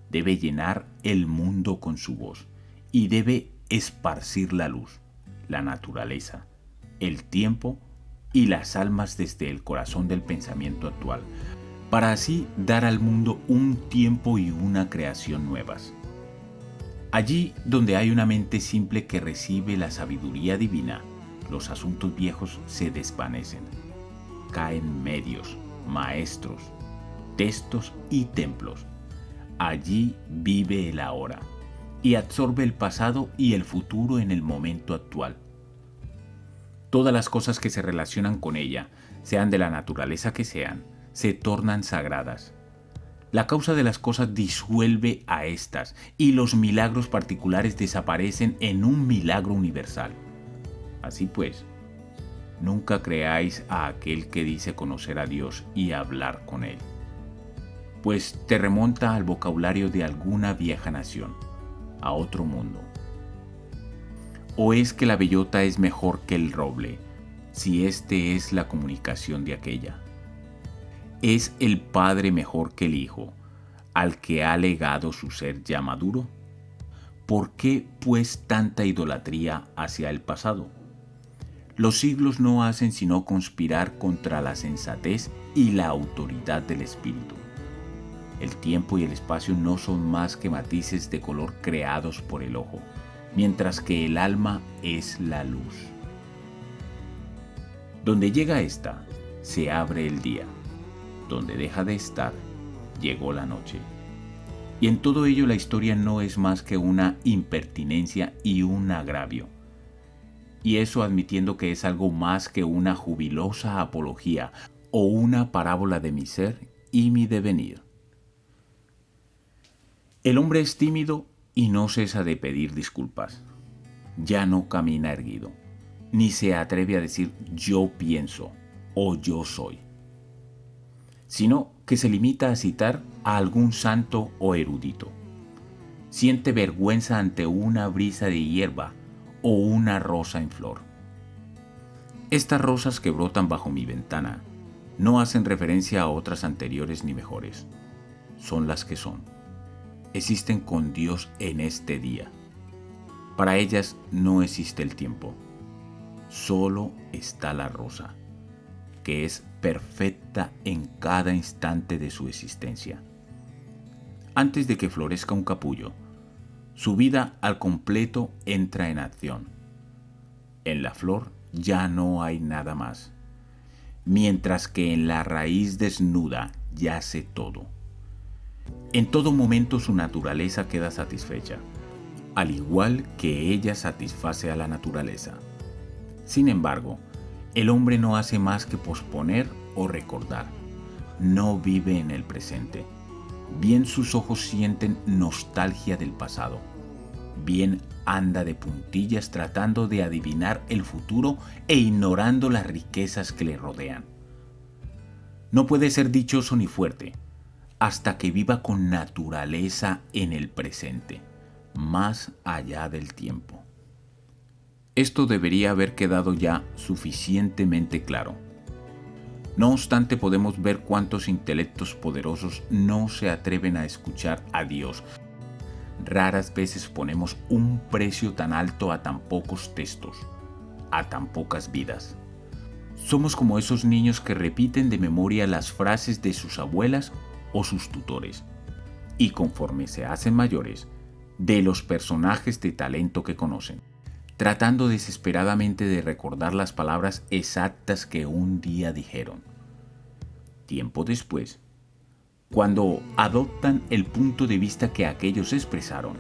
debe llenar el mundo con su voz y debe esparcir la luz, la naturaleza, el tiempo y las almas desde el corazón del pensamiento actual, para así dar al mundo un tiempo y una creación nuevas. Allí donde hay una mente simple que recibe la sabiduría divina, los asuntos viejos se desvanecen. Caen medios, maestros, textos y templos. Allí vive el ahora y absorbe el pasado y el futuro en el momento actual. Todas las cosas que se relacionan con ella, sean de la naturaleza que sean, se tornan sagradas. La causa de las cosas disuelve a éstas y los milagros particulares desaparecen en un milagro universal. Así pues, nunca creáis a aquel que dice conocer a Dios y hablar con Él, pues te remonta al vocabulario de alguna vieja nación, a otro mundo. ¿O es que la bellota es mejor que el roble, si este es la comunicación de aquella? ¿Es el padre mejor que el hijo, al que ha legado su ser ya maduro? ¿Por qué, pues, tanta idolatría hacia el pasado? Los siglos no hacen sino conspirar contra la sensatez y la autoridad del espíritu. El tiempo y el espacio no son más que matices de color creados por el ojo, mientras que el alma es la luz. Donde llega esta, se abre el día. Donde deja de estar, llegó la noche. Y en todo ello la historia no es más que una impertinencia y un agravio. Y eso admitiendo que es algo más que una jubilosa apología o una parábola de mi ser y mi devenir. El hombre es tímido y no cesa de pedir disculpas. Ya no camina erguido, ni se atreve a decir yo pienso o yo soy, sino que se limita a citar a algún santo o erudito. Siente vergüenza ante una brisa de hierba o una rosa en flor. Estas rosas que brotan bajo mi ventana no hacen referencia a otras anteriores ni mejores. Son las que son. Existen con Dios en este día. Para ellas no existe el tiempo. Solo está la rosa, que es perfecta en cada instante de su existencia. Antes de que florezca un capullo, su vida al completo entra en acción. En la flor ya no hay nada más, mientras que en la raíz desnuda yace todo. En todo momento su naturaleza queda satisfecha, al igual que ella satisface a la naturaleza. Sin embargo, el hombre no hace más que posponer o recordar. No vive en el presente. Bien sus ojos sienten nostalgia del pasado. Bien anda de puntillas tratando de adivinar el futuro e ignorando las riquezas que le rodean. No puede ser dichoso ni fuerte hasta que viva con naturaleza en el presente, más allá del tiempo. Esto debería haber quedado ya suficientemente claro. No obstante, podemos ver cuántos intelectos poderosos no se atreven a escuchar a Dios. Raras veces ponemos un precio tan alto a tan pocos textos, a tan pocas vidas. Somos como esos niños que repiten de memoria las frases de sus abuelas o sus tutores, y conforme se hacen mayores, de los personajes de talento que conocen, tratando desesperadamente de recordar las palabras exactas que un día dijeron. Tiempo después, cuando adoptan el punto de vista que aquellos expresaron,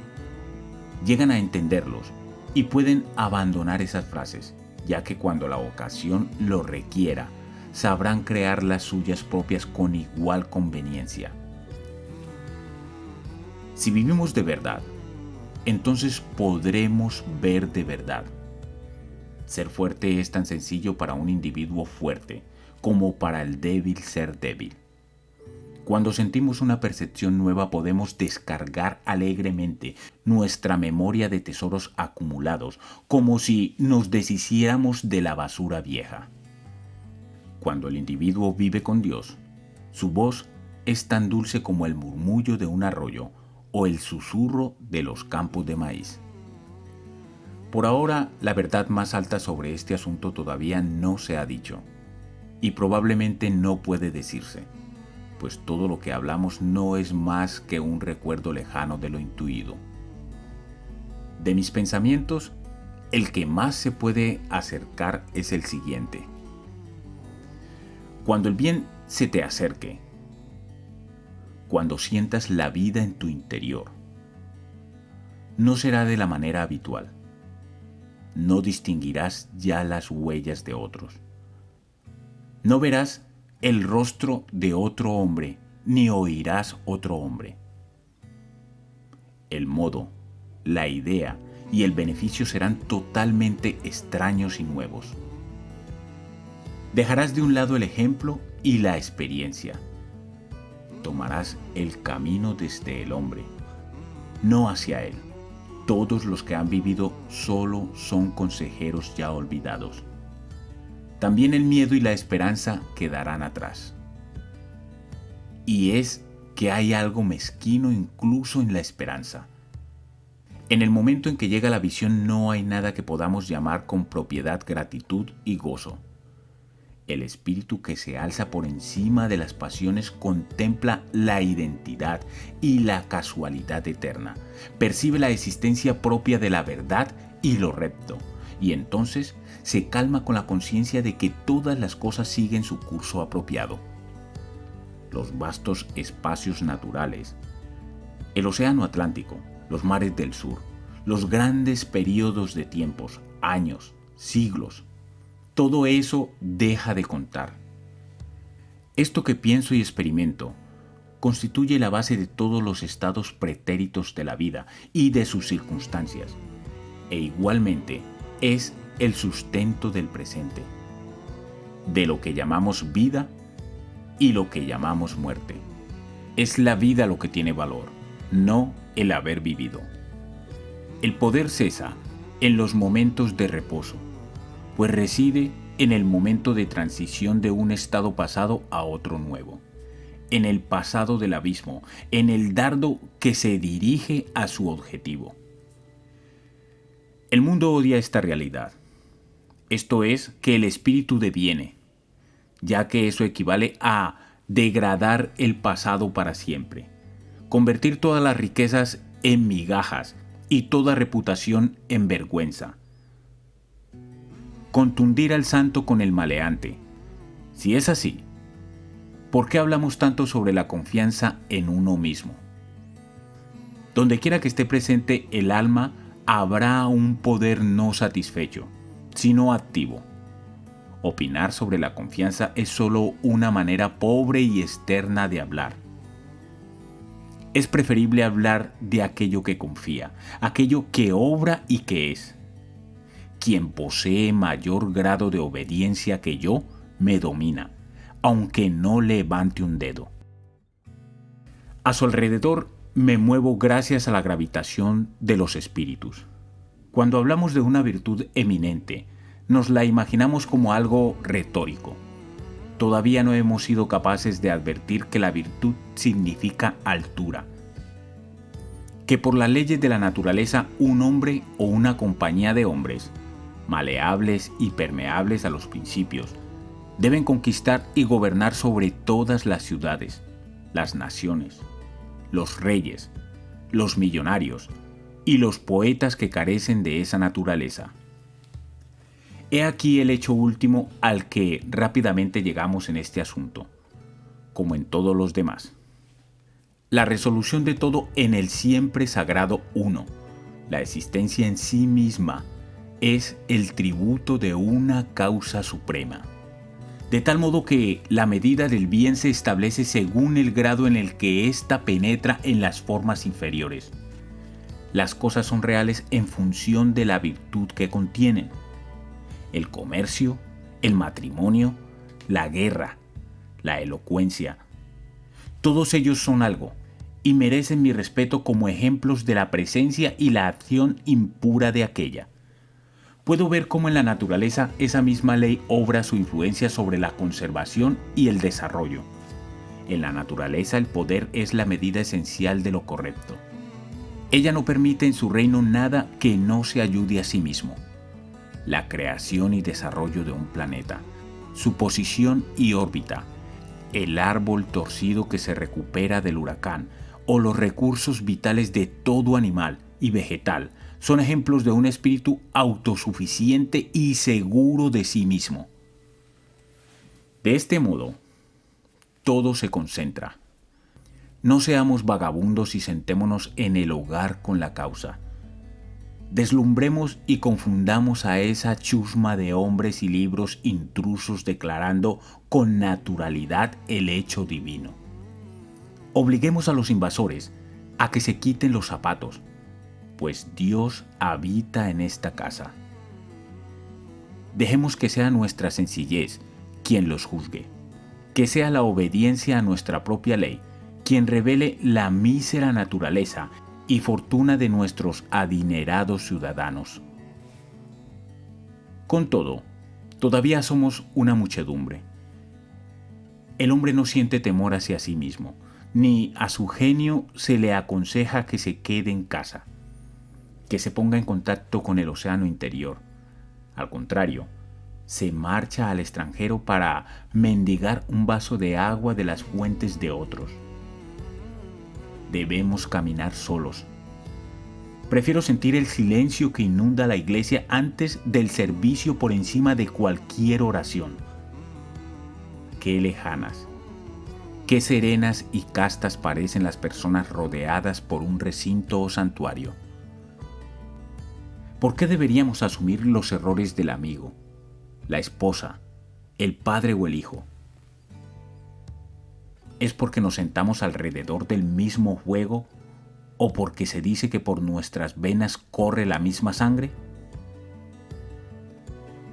llegan a entenderlos y pueden abandonar esas frases, ya que cuando la ocasión lo requiera, sabrán crear las suyas propias con igual conveniencia. Si vivimos de verdad, entonces podremos ver de verdad. Ser fuerte es tan sencillo para un individuo fuerte como para el débil ser débil. Cuando sentimos una percepción nueva podemos descargar alegremente nuestra memoria de tesoros acumulados, como si nos deshiciéramos de la basura vieja. Cuando el individuo vive con Dios, su voz es tan dulce como el murmullo de un arroyo o el susurro de los campos de maíz. Por ahora, la verdad más alta sobre este asunto todavía no se ha dicho, y probablemente no puede decirse, pues todo lo que hablamos no es más que un recuerdo lejano de lo intuido. De mis pensamientos, el que más se puede acercar es el siguiente. Cuando el bien se te acerque, cuando sientas la vida en tu interior, no será de la manera habitual. No distinguirás ya las huellas de otros. No verás el rostro de otro hombre, ni oirás otro hombre. El modo, la idea y el beneficio serán totalmente extraños y nuevos. Dejarás de un lado el ejemplo y la experiencia. Tomarás el camino desde el hombre, no hacia él. Todos los que han vivido solo son consejeros ya olvidados. También el miedo y la esperanza quedarán atrás. Y es que hay algo mezquino incluso en la esperanza. En el momento en que llega la visión no hay nada que podamos llamar con propiedad gratitud y gozo. El espíritu que se alza por encima de las pasiones contempla la identidad y la casualidad eterna, percibe la existencia propia de la verdad y lo recto, y entonces se calma con la conciencia de que todas las cosas siguen su curso apropiado. Los vastos espacios naturales, el océano Atlántico, los mares del sur, los grandes períodos de tiempos, años, siglos, todo eso deja de contar. Esto que pienso y experimento constituye la base de todos los estados pretéritos de la vida y de sus circunstancias, e igualmente es el sustento del presente, de lo que llamamos vida y lo que llamamos muerte. Es la vida lo que tiene valor, no el haber vivido. El poder cesa en los momentos de reposo, pues reside en el momento de transición de un estado pasado a otro nuevo, en el pasado del abismo, en el dardo que se dirige a su objetivo. El mundo odia esta realidad, esto es, que el espíritu deviene, ya que eso equivale a degradar el pasado para siempre, convertir todas las riquezas en migajas y toda reputación en vergüenza. Contundir al santo con el maleante. Si es así, ¿por qué hablamos tanto sobre la confianza en uno mismo? Donde quiera que esté presente el alma, habrá un poder no satisfecho, sino activo. Opinar sobre la confianza es solo una manera pobre y externa de hablar. Es preferible hablar de aquello que confía, aquello que obra y que es. Quien posee mayor grado de obediencia que yo, me domina, aunque no levante un dedo. A su alrededor me muevo gracias a la gravitación de los espíritus. Cuando hablamos de una virtud eminente, nos la imaginamos como algo retórico. Todavía no hemos sido capaces de advertir que la virtud significa altura, que por las leyes de la naturaleza un hombre o una compañía de hombres, maleables y permeables a los principios, deben conquistar y gobernar sobre todas las ciudades, las naciones, los reyes, los millonarios y los poetas que carecen de esa naturaleza. He aquí el hecho último al que rápidamente llegamos en este asunto, como en todos los demás. La resolución de todo en el siempre sagrado uno, la existencia en sí misma, es el tributo de una causa suprema. De tal modo que la medida del bien se establece según el grado en el que ésta penetra en las formas inferiores. Las cosas son reales en función de la virtud que contienen. El comercio, el matrimonio, la guerra, la elocuencia. Todos ellos son algo y merecen mi respeto como ejemplos de la presencia y la acción impura de aquella. Puedo ver cómo en la naturaleza esa misma ley obra su influencia sobre la conservación y el desarrollo. En la naturaleza el poder es la medida esencial de lo correcto. Ella no permite en su reino nada que no se ayude a sí mismo. La creación y desarrollo de un planeta, su posición y órbita, el árbol torcido que se recupera del huracán o los recursos vitales de todo animal y vegetal son ejemplos de un espíritu autosuficiente y seguro de sí mismo. De este modo, todo se concentra. No seamos vagabundos y sentémonos en el hogar con la causa. Deslumbremos y confundamos a esa chusma de hombres y libros intrusos declarando con naturalidad el hecho divino. Obliguemos a los invasores a que se quiten los zapatos, pues Dios habita en esta casa. Dejemos que sea nuestra sencillez quien los juzgue, que sea la obediencia a nuestra propia ley quien revele la mísera naturaleza y fortuna de nuestros adinerados ciudadanos. Con todo, todavía somos una muchedumbre. El hombre no siente temor hacia sí mismo, ni a su genio se le aconseja que se quede en casa, que se ponga en contacto con el océano interior. Al contrario, se marcha al extranjero para mendigar un vaso de agua de las fuentes de otros. Debemos caminar solos. Prefiero sentir el silencio que inunda la iglesia antes del servicio por encima de cualquier oración. Qué lejanas, qué serenas y castas parecen las personas rodeadas por un recinto o santuario. ¿Por qué deberíamos asumir los errores del amigo, la esposa, el padre o el hijo? ¿Es porque nos sentamos alrededor del mismo fuego o porque se dice que por nuestras venas corre la misma sangre?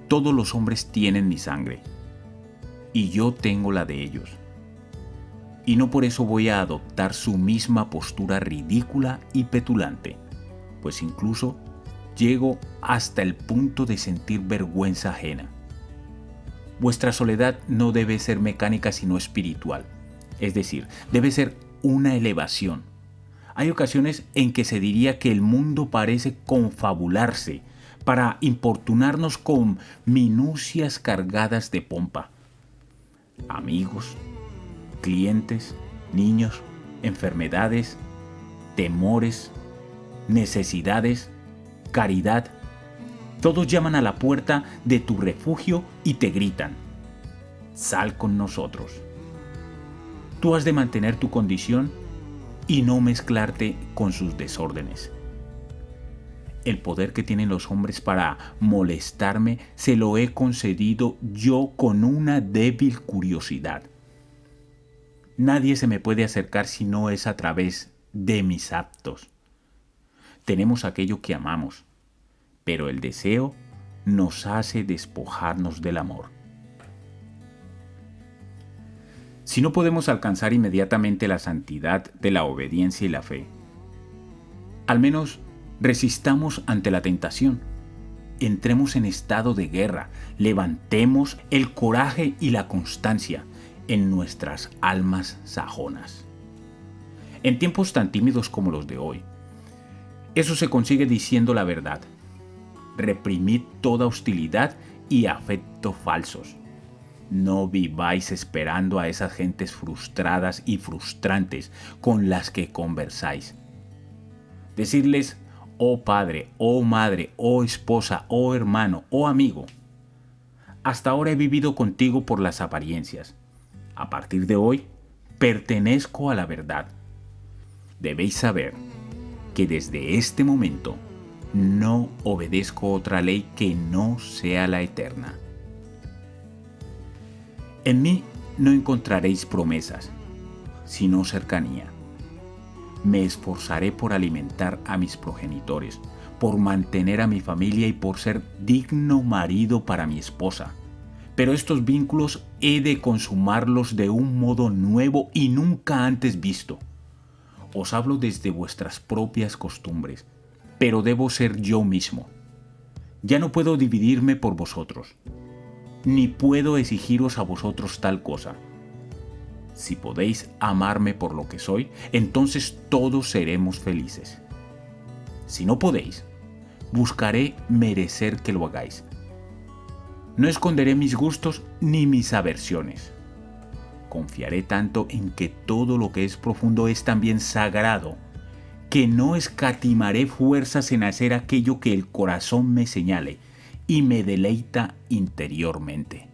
Todos los hombres tienen mi sangre y yo tengo la de ellos. Y no por eso voy a adoptar su misma postura ridícula y petulante, pues incluso llego hasta el punto de sentir vergüenza ajena. Vuestra soledad no debe ser mecánica sino espiritual. Es decir, debe ser una elevación. Hay ocasiones en que se diría que el mundo parece confabularse para importunarnos con minucias cargadas de pompa. Amigos, clientes, niños, enfermedades, temores, necesidades, caridad. Todos llaman a la puerta de tu refugio y te gritan: sal con nosotros. Tú has de mantener tu condición y no mezclarte con sus desórdenes. El poder que tienen los hombres para molestarme se lo he concedido yo con una débil curiosidad. Nadie se me puede acercar si no es a través de mis actos. Tenemos aquello que amamos, pero el deseo nos hace despojarnos del amor. Si no podemos alcanzar inmediatamente la santidad de la obediencia y la fe, al menos resistamos ante la tentación. Entremos en estado de guerra, levantemos el coraje y la constancia en nuestras almas sajonas. En tiempos tan tímidos como los de hoy, eso se consigue diciendo la verdad. Reprimid toda hostilidad y afecto falsos. No viváis esperando a esas gentes frustradas y frustrantes con las que conversáis. Decirles: oh padre, oh madre, oh esposa, oh hermano, oh amigo, hasta ahora he vivido contigo por las apariencias. A partir de hoy, pertenezco a la verdad. Debéis saber que desde este momento no obedezco otra ley que no sea la eterna. En mí no encontraréis promesas, sino cercanía. Me esforzaré por alimentar a mis progenitores, por mantener a mi familia y por ser digno marido para mi esposa. Pero estos vínculos he de consumarlos de un modo nuevo y nunca antes visto. Os hablo desde vuestras propias costumbres, pero debo ser yo mismo. Ya no puedo dividirme por vosotros, ni puedo exigiros a vosotros tal cosa. Si podéis amarme por lo que soy, entonces todos seremos felices. Si no podéis, buscaré merecer que lo hagáis. No esconderé mis gustos ni mis aversiones. Confiaré tanto en que todo lo que es profundo es también sagrado, que no escatimaré fuerzas en hacer aquello que el corazón me señale y me deleita interiormente.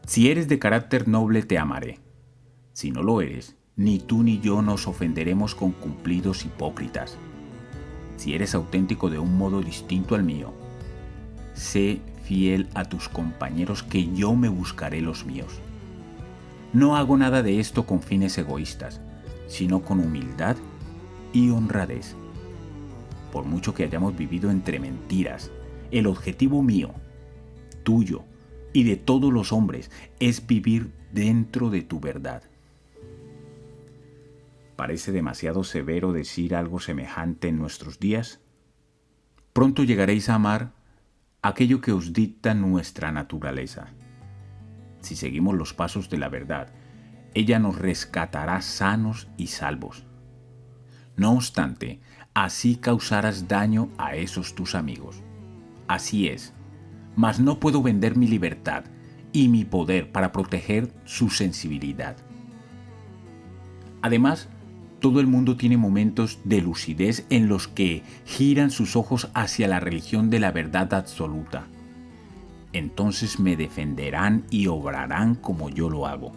Si eres de carácter noble, te amaré. Si no lo eres, ni tú ni yo nos ofenderemos con cumplidos hipócritas. Si eres auténtico de un modo distinto al mío, sé fiel a tus compañeros, que yo me buscaré los míos. No hago nada de esto con fines egoístas, sino con humildad y honradez. Por mucho que hayamos vivido entre mentiras, el objetivo mío, tuyo y de todos los hombres es vivir dentro de tu verdad. ¿Parece demasiado severo decir algo semejante en nuestros días? Pronto llegaréis a amar aquello que os dicta nuestra naturaleza. Si seguimos los pasos de la verdad, ella nos rescatará sanos y salvos. No obstante, así causarás daño a esos tus amigos. Así es, mas no puedo vender mi libertad y mi poder para proteger su sensibilidad. Además, todo el mundo tiene momentos de lucidez en los que giran sus ojos hacia la religión de la verdad absoluta. Entonces me defenderán y obrarán como yo lo hago.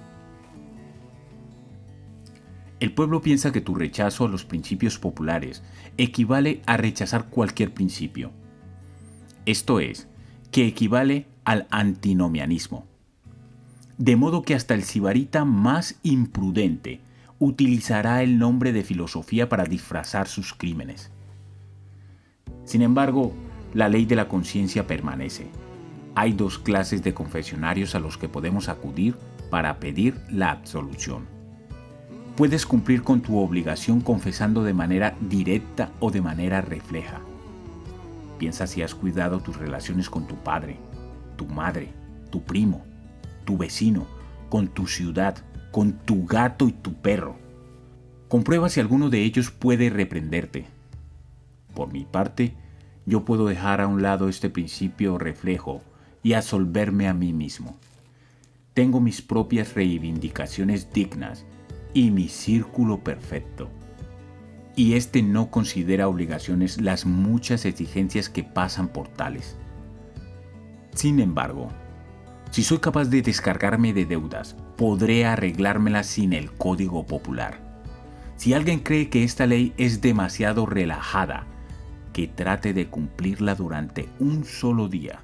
El pueblo piensa que tu rechazo a los principios populares equivale a rechazar cualquier principio. Esto es, que equivale al antinomianismo. De modo que hasta el sibarita más imprudente utilizará el nombre de filosofía para disfrazar sus crímenes. Sin embargo, la ley de la conciencia permanece. Hay dos clases de confesionarios a los que podemos acudir para pedir la absolución. Puedes cumplir con tu obligación confesando de manera directa o de manera refleja. Piensa si has cuidado tus relaciones con tu padre, tu madre, tu primo, tu vecino, con tu ciudad, con tu gato y tu perro. Comprueba si alguno de ellos puede reprenderte. Por mi parte, yo puedo dejar a un lado este principio reflejo y absolverme a mí mismo. Tengo mis propias reivindicaciones dignas y mi círculo perfecto. Y este no considera obligaciones las muchas exigencias que pasan por tales. Sin embargo, si soy capaz de descargarme de deudas, podré arreglármelas sin el código popular. Si alguien cree que esta ley es demasiado relajada, que trate de cumplirla durante un solo día.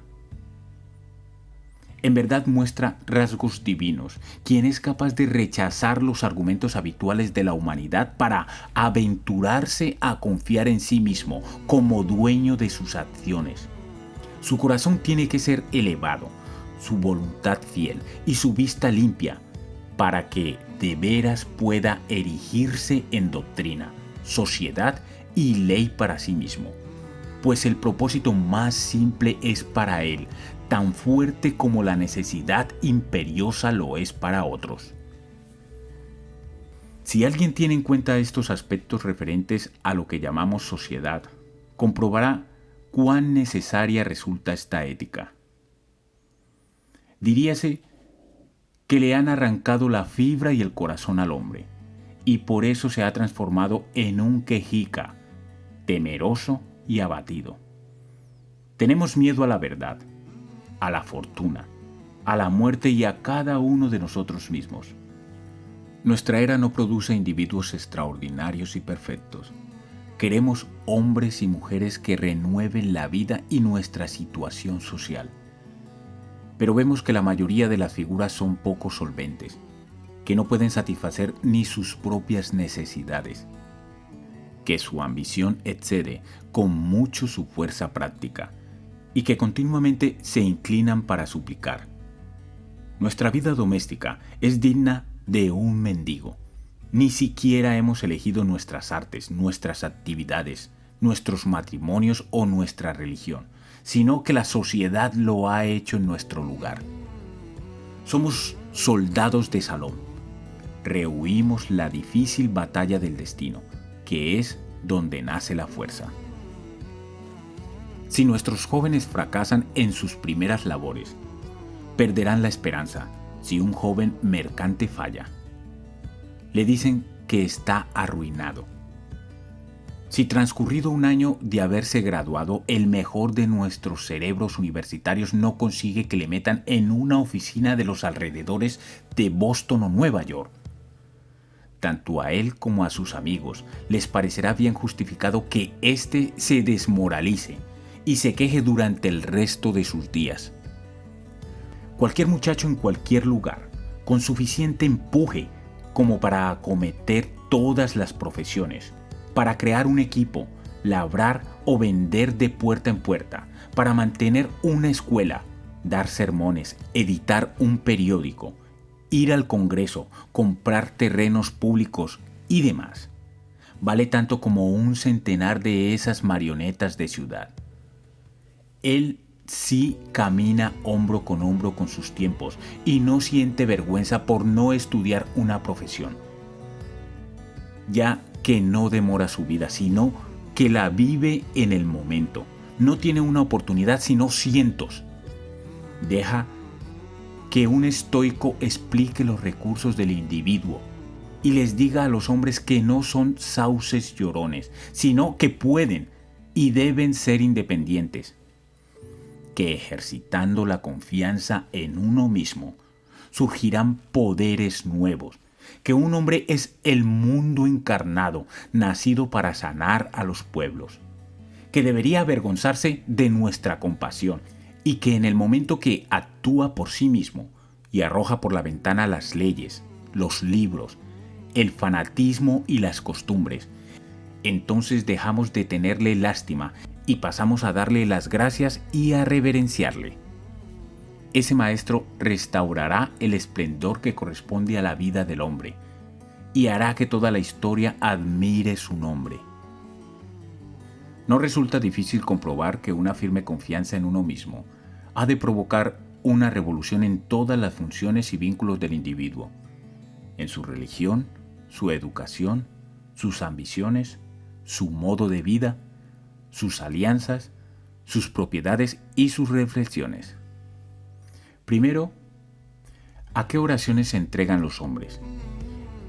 En verdad muestra rasgos divinos, quien es capaz de rechazar los argumentos habituales de la humanidad para aventurarse a confiar en sí mismo como dueño de sus acciones. Su corazón tiene que ser elevado, su voluntad fiel y su vista limpia, para que de veras pueda erigirse en doctrina, sociedad y ley para sí mismo. Pues el propósito más simple es para él, tan fuerte como la necesidad imperiosa lo es para otros. Si alguien tiene en cuenta estos aspectos referentes a lo que llamamos sociedad, comprobará cuán necesaria resulta esta ética. Diríase que le han arrancado la fibra y el corazón al hombre, y por eso se ha transformado en un quejica, temeroso y abatido. Tenemos miedo a la verdad, a la fortuna, a la muerte y a cada uno de nosotros mismos. Nuestra era no produce individuos extraordinarios y perfectos. Queremos hombres y mujeres que renueven la vida y nuestra situación social. Pero vemos que la mayoría de las figuras son poco solventes, que no pueden satisfacer ni sus propias necesidades, que su ambición excede con mucho su fuerza práctica, y que continuamente se inclinan para suplicar. Nuestra vida doméstica es digna de un mendigo. Ni siquiera hemos elegido nuestras artes, nuestras actividades, nuestros matrimonios o nuestra religión, sino que la sociedad lo ha hecho en nuestro lugar. Somos soldados de salón. Rehuimos la difícil batalla del destino, que es donde nace la fuerza. Si nuestros jóvenes fracasan en sus primeras labores, perderán la esperanza si un joven mercante falla. Le dicen que está arruinado. Si transcurrido un año de haberse graduado, el mejor de nuestros cerebros universitarios no consigue que le metan en una oficina de los alrededores de Boston o Nueva York, tanto a él como a sus amigos les parecerá bien justificado que éste se desmoralice y se queje durante el resto de sus días. Cualquier muchacho en cualquier lugar, con suficiente empuje como para acometer todas las profesiones, para crear un equipo, labrar o vender de puerta en puerta, para mantener una escuela, dar sermones, editar un periódico, ir al Congreso, comprar terrenos públicos y demás. Vale tanto como un centenar de esas marionetas de ciudad. Él sí camina hombro con sus tiempos y no siente vergüenza por no estudiar una profesión. Ya que no demora su vida, sino que la vive en el momento. No tiene una oportunidad, sino cientos. Deja que un estoico explique los recursos del individuo y les diga a los hombres que no son sauces llorones, sino que pueden y deben ser independientes, que ejercitando la confianza en uno mismo surgirán poderes nuevos, que un hombre es el mundo encarnado, nacido para sanar a los pueblos, que debería avergonzarse de nuestra compasión y que en el momento que actúa por sí mismo y arroja por la ventana las leyes, los libros, el fanatismo y las costumbres, entonces dejamos de tenerle lástima y pasamos a darle las gracias y a reverenciarle. Ese maestro restaurará el esplendor que corresponde a la vida del hombre y hará que toda la historia admire su nombre. No resulta difícil comprobar que una firme confianza en uno mismo ha de provocar una revolución en todas las funciones y vínculos del individuo, en su religión, su educación, sus ambiciones, su modo de vida, sus alianzas, sus propiedades y sus reflexiones. Primero, ¿a qué oraciones se entregan los hombres?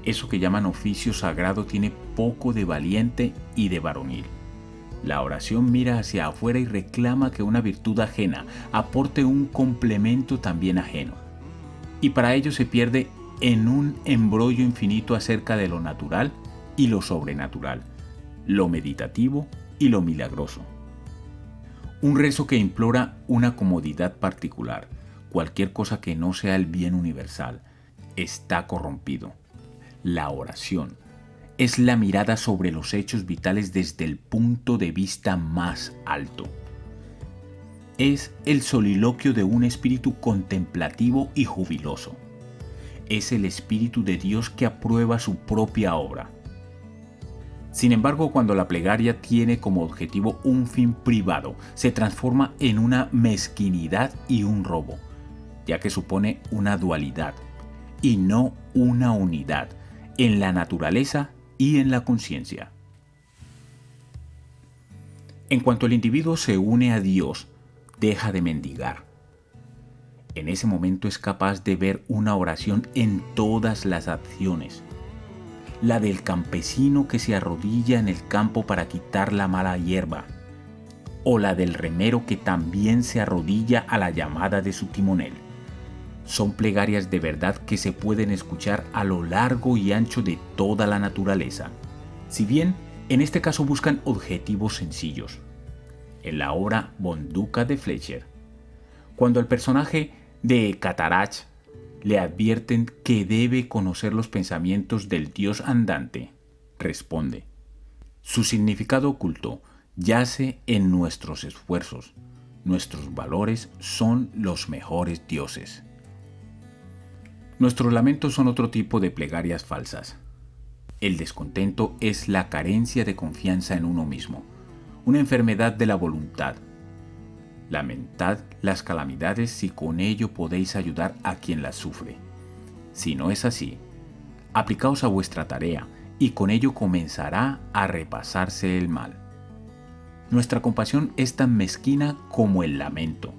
Eso que llaman oficio sagrado tiene poco de valiente y de varonil. La oración mira hacia afuera y reclama que una virtud ajena aporte un complemento también ajeno. Y para ello se pierde en un embrollo infinito acerca de lo natural y lo sobrenatural, lo meditativo y lo milagroso. Un rezo que implora una comodidad particular, cualquier cosa que no sea el bien universal, está corrompido. La oración es la mirada sobre los hechos vitales desde el punto de vista más alto. Es el soliloquio de un espíritu contemplativo y jubiloso. Es el Espíritu de Dios que aprueba su propia obra. Sin embargo, cuando la plegaria tiene como objetivo un fin privado, se transforma en una mezquinidad y un robo, ya que supone una dualidad y no una unidad en la naturaleza y en la conciencia. En cuanto el individuo se une a Dios, deja de mendigar. En ese momento es capaz de ver una oración en todas las acciones. La del campesino que se arrodilla en el campo para quitar la mala hierba, o la del remero que también se arrodilla a la llamada de su timonel. Son plegarias de verdad que se pueden escuchar a lo largo y ancho de toda la naturaleza, si bien en este caso buscan objetivos sencillos. En la obra Bonduca de Fletcher, cuando el personaje de Catarach le advierten que debe conocer los pensamientos del Dios andante, responde: su significado oculto yace en nuestros esfuerzos, Nuestros valores son los mejores dioses. Nuestros lamentos son otro tipo de plegarias falsas. El descontento es la carencia de confianza en uno mismo, una enfermedad de la voluntad. Lamentad las calamidades si con ello podéis ayudar a quien las sufre. Si no es así, aplicaos a vuestra tarea y con ello comenzará a repasarse el mal. Nuestra compasión es tan mezquina como el lamento.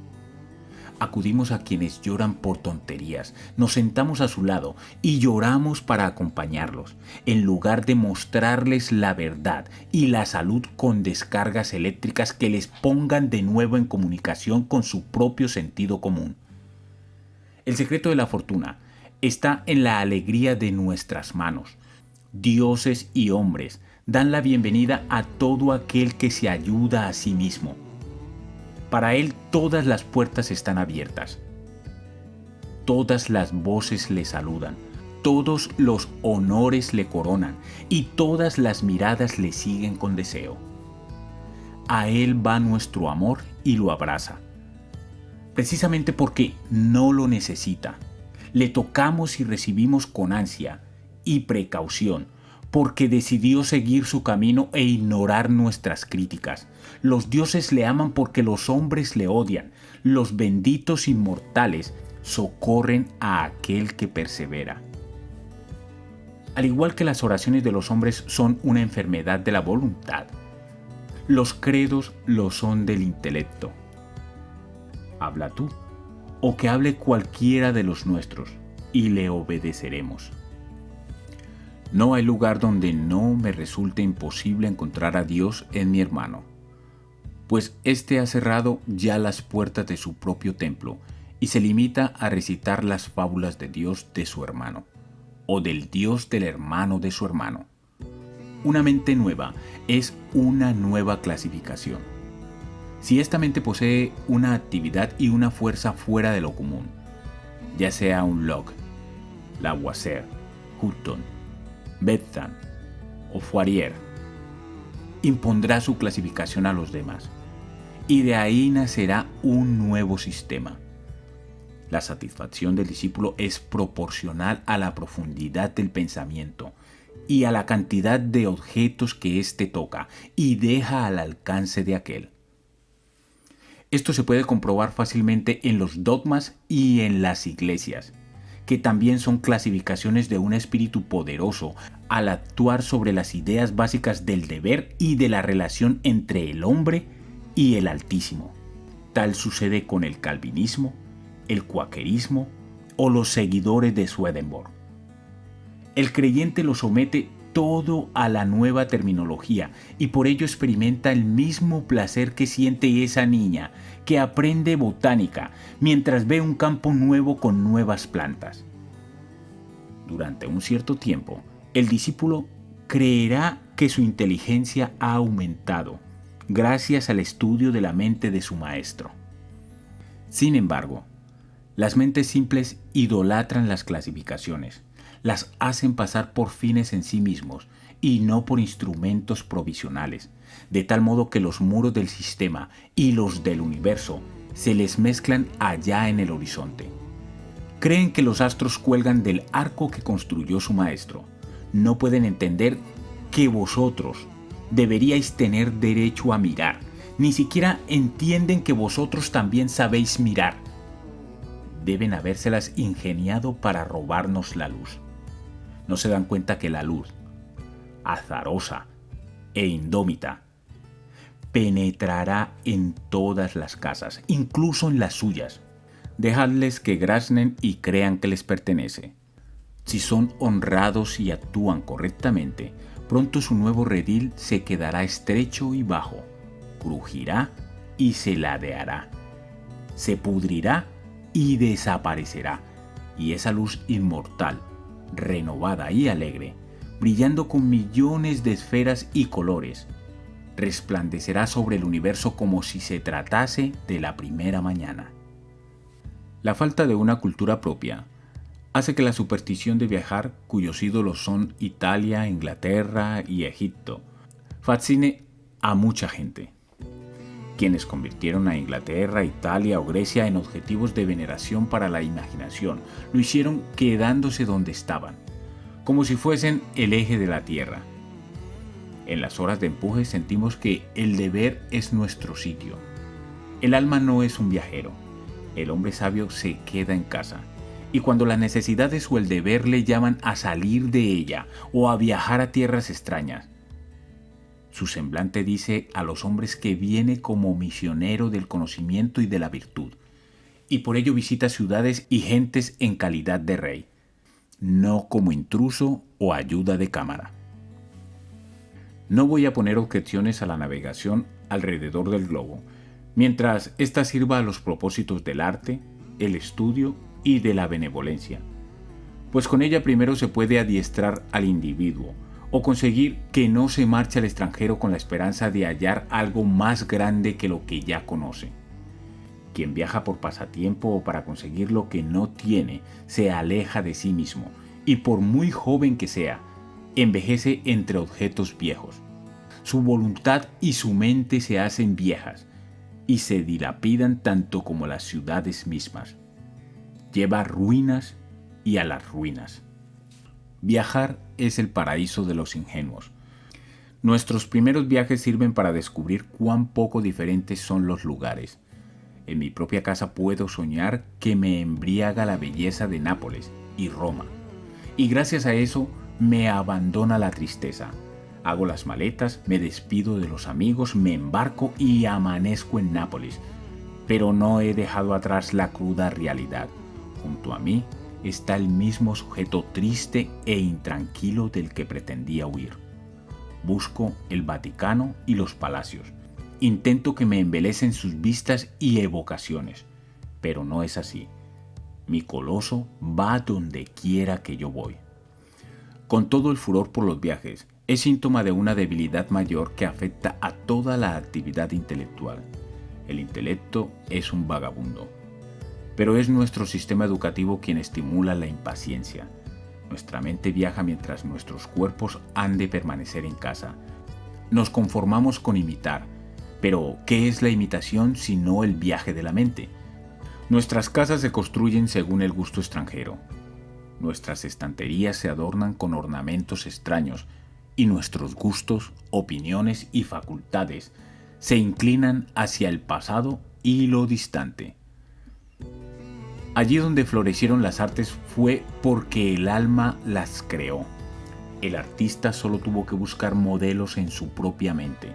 Acudimos a quienes lloran por tonterías, nos sentamos a su lado y lloramos para acompañarlos, en lugar de mostrarles la verdad y la salud con descargas eléctricas que les pongan de nuevo en comunicación con su propio sentido común. El secreto de la fortuna está en la alegría de nuestras manos. Dioses y hombres dan la bienvenida a todo aquel que se ayuda a sí mismo. Para él todas las puertas están abiertas. Todas las voces le saludan, todos los honores le coronan y todas las miradas le siguen con deseo. A él va nuestro amor y lo abraza. Precisamente porque no lo necesita, le tocamos y recibimos con ansia y precaución, porque decidió seguir su camino e ignorar nuestras críticas. Los dioses le aman porque los hombres le odian. Los benditos inmortales socorren a aquel que persevera. Al igual que las oraciones de los hombres son una enfermedad de la voluntad, los credos lo son del intelecto. Habla tú, o que hable cualquiera de los nuestros, y le obedeceremos. No hay lugar donde no me resulte imposible encontrar a Dios en mi hermano, pues éste ha cerrado ya las puertas de su propio templo y se limita a recitar las fábulas de Dios de su hermano, o del Dios del hermano de su hermano. Una mente nueva es una nueva clasificación. Si esta mente posee una actividad y una fuerza fuera de lo común, ya sea un Locke, Lavoisier, Hutton, Bentham o Fourier, impondrá su clasificación a los demás, y de ahí nacerá un nuevo sistema. La satisfacción del discípulo es proporcional a la profundidad del pensamiento y a la cantidad de objetos que éste toca y deja al alcance de aquel. Esto se puede comprobar fácilmente en los dogmas y en las iglesias, que también son clasificaciones de un espíritu poderoso al actuar sobre las ideas básicas del deber y de la relación entre el hombre y el Altísimo. Tal sucede con el calvinismo, el cuaquerismo o los seguidores de Swedenborg. El creyente lo somete todo a la nueva terminología y por ello experimenta el mismo placer que siente esa niña que aprende botánica mientras ve un campo nuevo con nuevas plantas. Durante un cierto tiempo, el discípulo creerá que su inteligencia ha aumentado gracias al estudio de la mente de su maestro. Sin embargo, las mentes simples idolatran las clasificaciones, las hacen pasar por fines en sí mismos y no por instrumentos provisionales, de tal modo que los muros del sistema y los del universo se les mezclan allá en el horizonte. Creen que los astros cuelgan del arco que construyó su maestro. No pueden entender que vosotros deberíais tener derecho a mirar. Ni siquiera entienden que vosotros también sabéis mirar. Deben habérselas ingeniado para robarnos la luz. No se dan cuenta que la luz, azarosa e indómita, penetrará en todas las casas, incluso en las suyas. Dejadles que graznen y crean que les pertenece. Si son honrados y actúan correctamente, pronto su nuevo redil se quedará estrecho y bajo, crujirá y se ladeará, se pudrirá y desaparecerá, y esa luz inmortal, renovada y alegre, brillando con millones de esferas y colores, resplandecerá sobre el universo como si se tratase de la primera mañana. La falta de una cultura propia hace que la superstición de viajar, cuyos ídolos son Italia, Inglaterra y Egipto, fascine a mucha gente. quienes convirtieron a Inglaterra, Italia o Grecia en objetivos de veneración para la imaginación. Lo hicieron quedándose donde estaban, como si fuesen el eje de la Tierra. En las horas de empuje sentimos que el deber es nuestro sitio. El alma no es un viajero. El hombre sabio se queda en casa. Y cuando las necesidades o el deber le llaman a salir de ella o a viajar a tierras extrañas, su semblante dice a los hombres que viene como misionero del conocimiento y de la virtud, y por ello visita ciudades y gentes en calidad de rey, no como intruso o ayuda de cámara. No voy a poner objeciones a la navegación alrededor del globo, mientras ésta sirva a los propósitos del arte, el estudio y de la benevolencia, pues con ella primero se puede adiestrar al individuo o conseguir que no se marche al extranjero con la esperanza de hallar algo más grande que lo que ya conoce. Quien viaja por pasatiempo o para conseguir lo que no tiene se aleja de sí mismo y por muy joven que sea, envejece entre objetos viejos. Su voluntad y su mente se hacen viejas y se dilapidan tanto como las ciudades mismas. Lleva ruinas y a las ruinas. Viajar es el paraíso de los ingenuos. Nuestros primeros viajes sirven para descubrir cuán poco diferentes son los lugares. En mi propia casa puedo soñar que me embriaga la belleza de Nápoles y Roma. Y gracias a eso me abandona la tristeza. Hago las maletas, me despido de los amigos, me embarco y amanezco en Nápoles. Pero no he dejado atrás la cruda realidad. Junto a mí está el mismo sujeto triste e intranquilo del que pretendía huir. Busco el Vaticano y los palacios. Intento que me embelecen sus vistas y evocaciones, pero no es así. Mi coloso va donde quiera que yo voy. Con todo el furor por los viajes, es síntoma de una debilidad mayor que afecta a toda la actividad intelectual. El intelecto es un vagabundo. Pero es nuestro sistema educativo quien estimula la impaciencia. Nuestra mente viaja mientras nuestros cuerpos han de permanecer en casa. Nos conformamos con imitar, pero ¿qué es la imitación sino el viaje de la mente? Nuestras casas se construyen según el gusto extranjero. Nuestras estanterías se adornan con ornamentos extraños y nuestros gustos, opiniones y facultades se inclinan hacia el pasado y lo distante. Allí donde florecieron las artes fue porque el alma las creó. El artista solo tuvo que buscar modelos en su propia mente.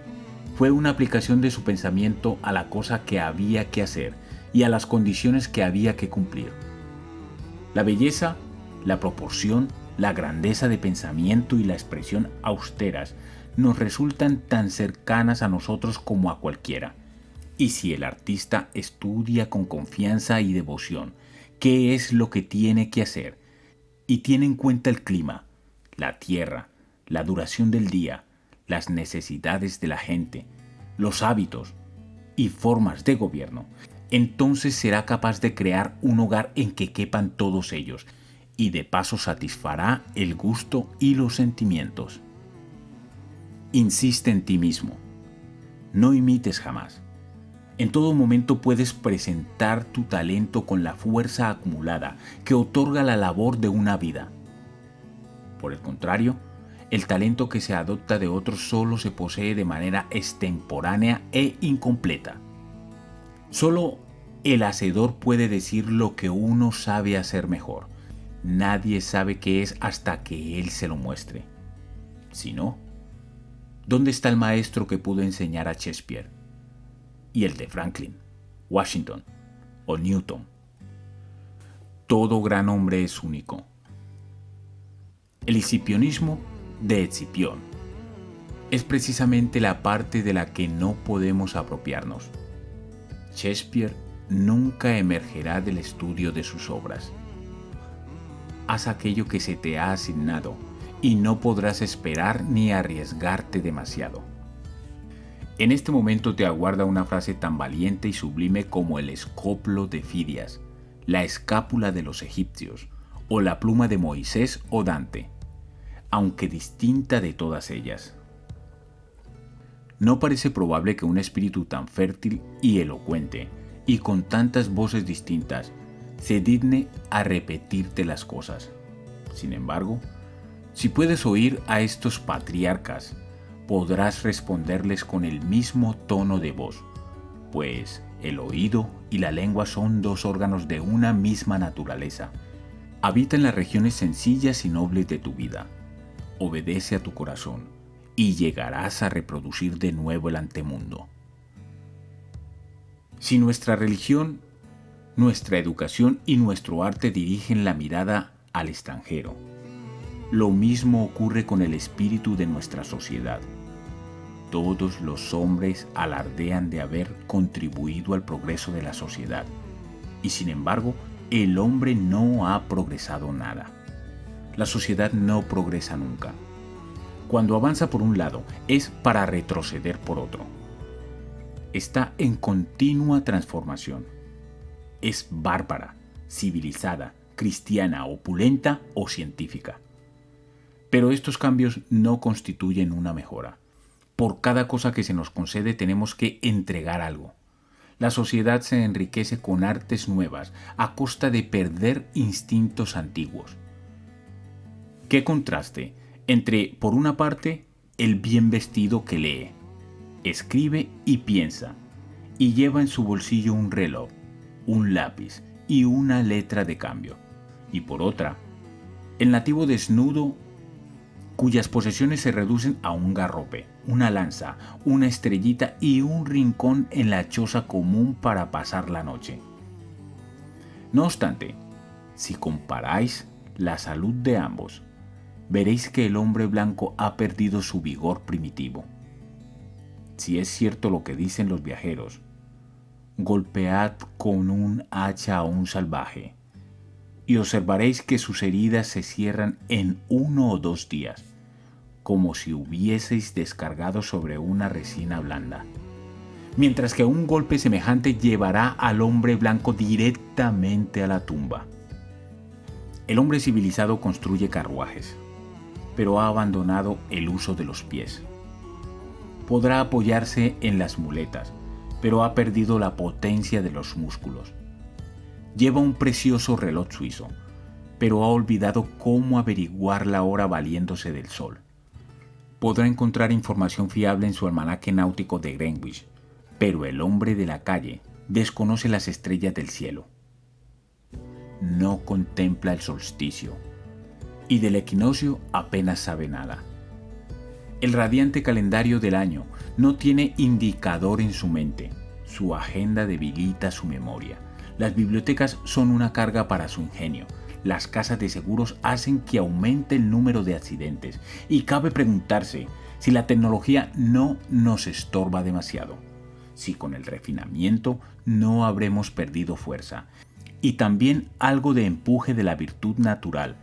Fue una aplicación de su pensamiento a la cosa que había que hacer y a las condiciones que había que cumplir. La belleza, la proporción, la grandeza de pensamiento y la expresión austeras nos resultan tan cercanas a nosotros como a cualquiera. Y si el artista estudia con confianza y devoción qué es lo que tiene que hacer y tiene en cuenta el clima, la tierra, la duración del día, las necesidades de la gente, los hábitos y formas de gobierno, entonces será capaz de crear un hogar en que quepan todos ellos y de paso satisfará el gusto y los sentimientos. Insiste en ti mismo. No imites jamás. En todo momento puedes presentar tu talento con la fuerza acumulada que otorga la labor de una vida. Por el contrario, el talento que se adopta de otros solo se posee de manera extemporánea e incompleta. Solo el hacedor puede decir lo que uno sabe hacer mejor. Nadie sabe qué es hasta que él se lo muestre. Si no, ¿dónde está el maestro que pudo enseñar a Shakespeare? Y el de Franklin, Washington o Newton. Todo gran hombre es único. El escipionismo de Escipión es precisamente la parte de la que no podemos apropiarnos. Shakespeare nunca emergerá del estudio de sus obras. Haz aquello que se te ha asignado y no podrás esperar ni arriesgarte demasiado. En este momento te aguarda una frase tan valiente y sublime como el escoplo de Fidias, la escápula de los egipcios, o la pluma de Moisés o Dante, aunque distinta de todas ellas. No parece probable que un espíritu tan fértil y elocuente, y con tantas voces distintas, se digne a repetirte las cosas. Sin embargo, si puedes oír a estos patriarcas, podrás responderles con el mismo tono de voz, pues el oído y la lengua son dos órganos de una misma naturaleza. Habita en las regiones sencillas y nobles de tu vida. Obedece a tu corazón y llegarás a reproducir de nuevo el antemundo. Si nuestra religión, nuestra educación y nuestro arte dirigen la mirada al extranjero, lo mismo ocurre con el espíritu de nuestra sociedad. Todos los hombres alardean de haber contribuido al progreso de la sociedad, y sin embargo, el hombre no ha progresado nada. La sociedad no progresa nunca. Cuando avanza por un lado, es para retroceder por otro. Está en continua transformación. Es bárbara, civilizada, cristiana, opulenta o científica. Pero estos cambios no constituyen una mejora. Por cada cosa que se nos concede tenemos que entregar algo. La sociedad se enriquece con artes nuevas a costa de perder instintos antiguos. ¿Qué contraste entre, por una parte, el bien vestido que lee, escribe y piensa, y lleva en su bolsillo un reloj, un lápiz y una letra de cambio, y por otra, el nativo desnudo cuyas posesiones se reducen a un garrote, una lanza, una estrellita y un rincón en la choza común para pasar la noche? No obstante, si comparáis la salud de ambos, veréis que el hombre blanco ha perdido su vigor primitivo. Si es cierto lo que dicen los viajeros, golpead con un hacha a un salvaje, y observaréis que sus heridas se cierran en 1 o 2 días, como si hubieseis descargado sobre una resina blanda, mientras que un golpe semejante llevará al hombre blanco directamente a la tumba. El hombre civilizado construye carruajes, pero ha abandonado el uso de los pies. Podrá apoyarse en las muletas, pero ha perdido la potencia de los músculos. Lleva un precioso reloj suizo, pero ha olvidado cómo averiguar la hora valiéndose del sol. Podrá encontrar información fiable en su almanaque náutico de Greenwich, pero el hombre de la calle desconoce las estrellas del cielo. No contempla el solsticio, y del equinoccio apenas sabe nada. El radiante calendario del año no tiene indicador en su mente. Su agenda debilita su memoria. Las bibliotecas son una carga para su ingenio. Las casas de seguros hacen que aumente el número de accidentes. Y cabe preguntarse si la tecnología no nos estorba demasiado. Si con el refinamiento no habremos perdido fuerza. Y también algo de empuje de la virtud natural,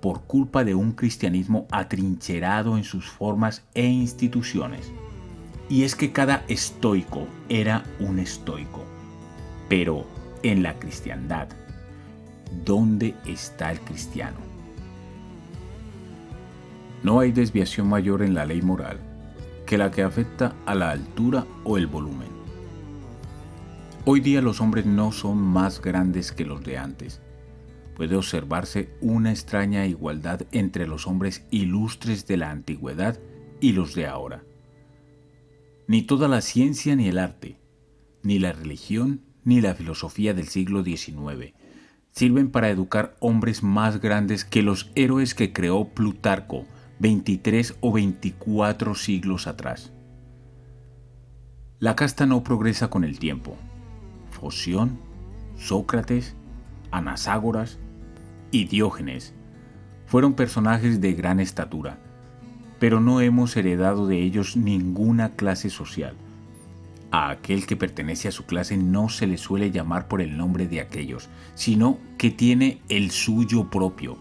por culpa de un cristianismo atrincherado en sus formas e instituciones. Y es que cada estoico era un estoico. Pero en la cristiandad, ¿dónde está el cristiano? No hay desviación mayor en la ley moral que la que afecta a la altura o el volumen. Hoy día los hombres no son más grandes que los de antes. Puede observarse una extraña igualdad entre los hombres ilustres de la antigüedad y los de ahora. Ni toda la ciencia ni el arte, ni la religión ni la filosofía del siglo XIX sirven para educar hombres más grandes que los héroes que creó Plutarco 23 o 24 siglos atrás. La casta no progresa con el tiempo. Foción, Sócrates, Anaxágoras y Diógenes fueron personajes de gran estatura, pero no hemos heredado de ellos ninguna clase social. A aquel que pertenece a su clase no se le suele llamar por el nombre de aquellos, sino que tiene el suyo propio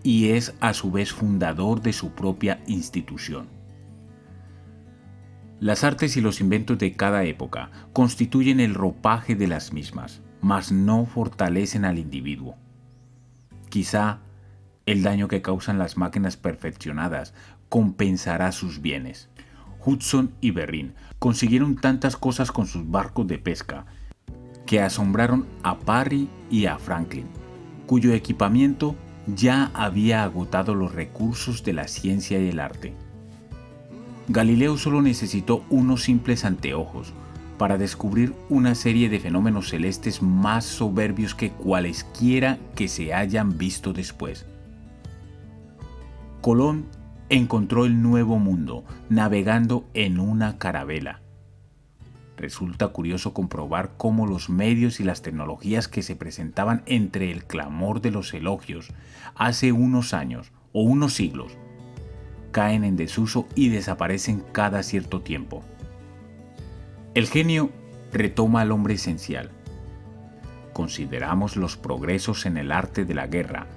y es a su vez fundador de su propia institución. Las artes y los inventos de cada época constituyen el ropaje de las mismas, mas no fortalecen al individuo. Quizá el daño que causan las máquinas perfeccionadas compensará sus bienes. Hudson y Berrin consiguieron tantas cosas con sus barcos de pesca que asombraron a Parry y a Franklin, cuyo equipamiento ya había agotado los recursos de la ciencia y el arte. Galileo solo necesitó unos simples anteojos para descubrir una serie de fenómenos celestes más soberbios que cualesquiera que se hayan visto después. Colón encontró el Nuevo Mundo navegando en una carabela. Resulta curioso comprobar cómo los medios y las tecnologías que se presentaban entre el clamor de los elogios hace unos años o unos siglos caen en desuso y desaparecen cada cierto tiempo. El genio retoma al hombre esencial. Consideramos los progresos en el arte de la guerra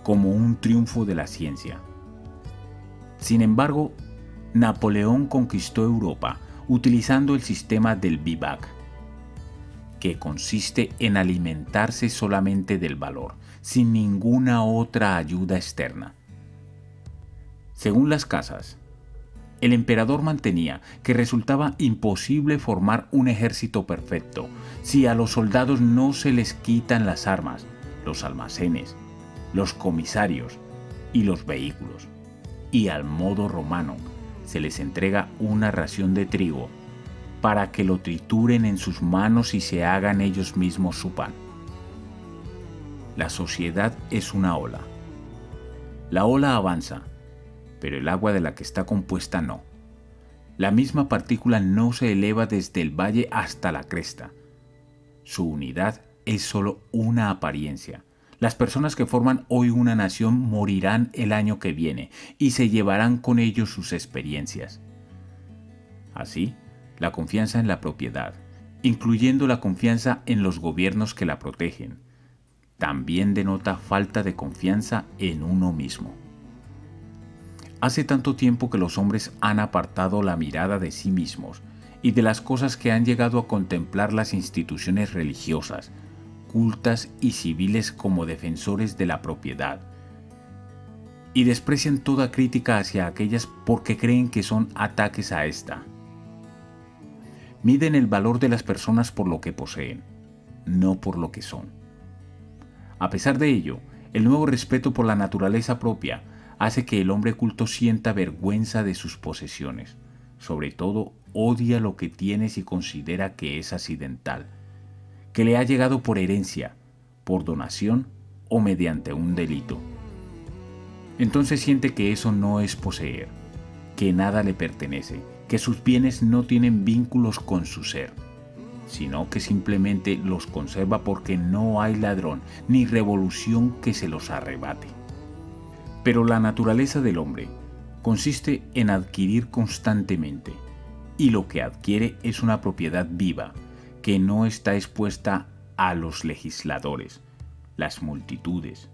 como un triunfo de la ciencia. Sin embargo, Napoleón conquistó Europa utilizando el sistema del vivac, que consiste en alimentarse solamente del valor, sin ninguna otra ayuda externa. Según las casas, el emperador mantenía que resultaba imposible formar un ejército perfecto si a los soldados no se les quitan las armas, los almacenes, los comisarios y los vehículos, y al modo romano se les entrega una ración de trigo para que lo trituren en sus manos y se hagan ellos mismos su pan. La sociedad es una ola. La ola avanza, pero el agua de la que está compuesta no. La misma partícula no se eleva desde el valle hasta la cresta. Su unidad es solo una apariencia. Las personas que forman hoy una nación morirán el año que viene y se llevarán con ellos sus experiencias. Así, la confianza en la propiedad, incluyendo la confianza en los gobiernos que la protegen, también denota falta de confianza en uno mismo. Hace tanto tiempo que los hombres han apartado la mirada de sí mismos y de las cosas que han llegado a contemplar las instituciones religiosas, cultas y civiles como defensores de la propiedad, y desprecian toda crítica hacia aquellas porque creen que son ataques a esta. Miden el valor de las personas por lo que poseen, no por lo que son. A pesar de ello, el nuevo respeto por la naturaleza propia hace que el hombre culto sienta vergüenza de sus posesiones. Sobre todo, odia lo que tiene y considera que es accidental, que le ha llegado por herencia, por donación o mediante un delito. Entonces siente que eso no es poseer, que nada le pertenece, que sus bienes no tienen vínculos con su ser, sino que simplemente los conserva porque no hay ladrón ni revolución que se los arrebate. Pero la naturaleza del hombre consiste en adquirir constantemente, y lo que adquiere es una propiedad viva, que no está expuesta a los legisladores, las multitudes,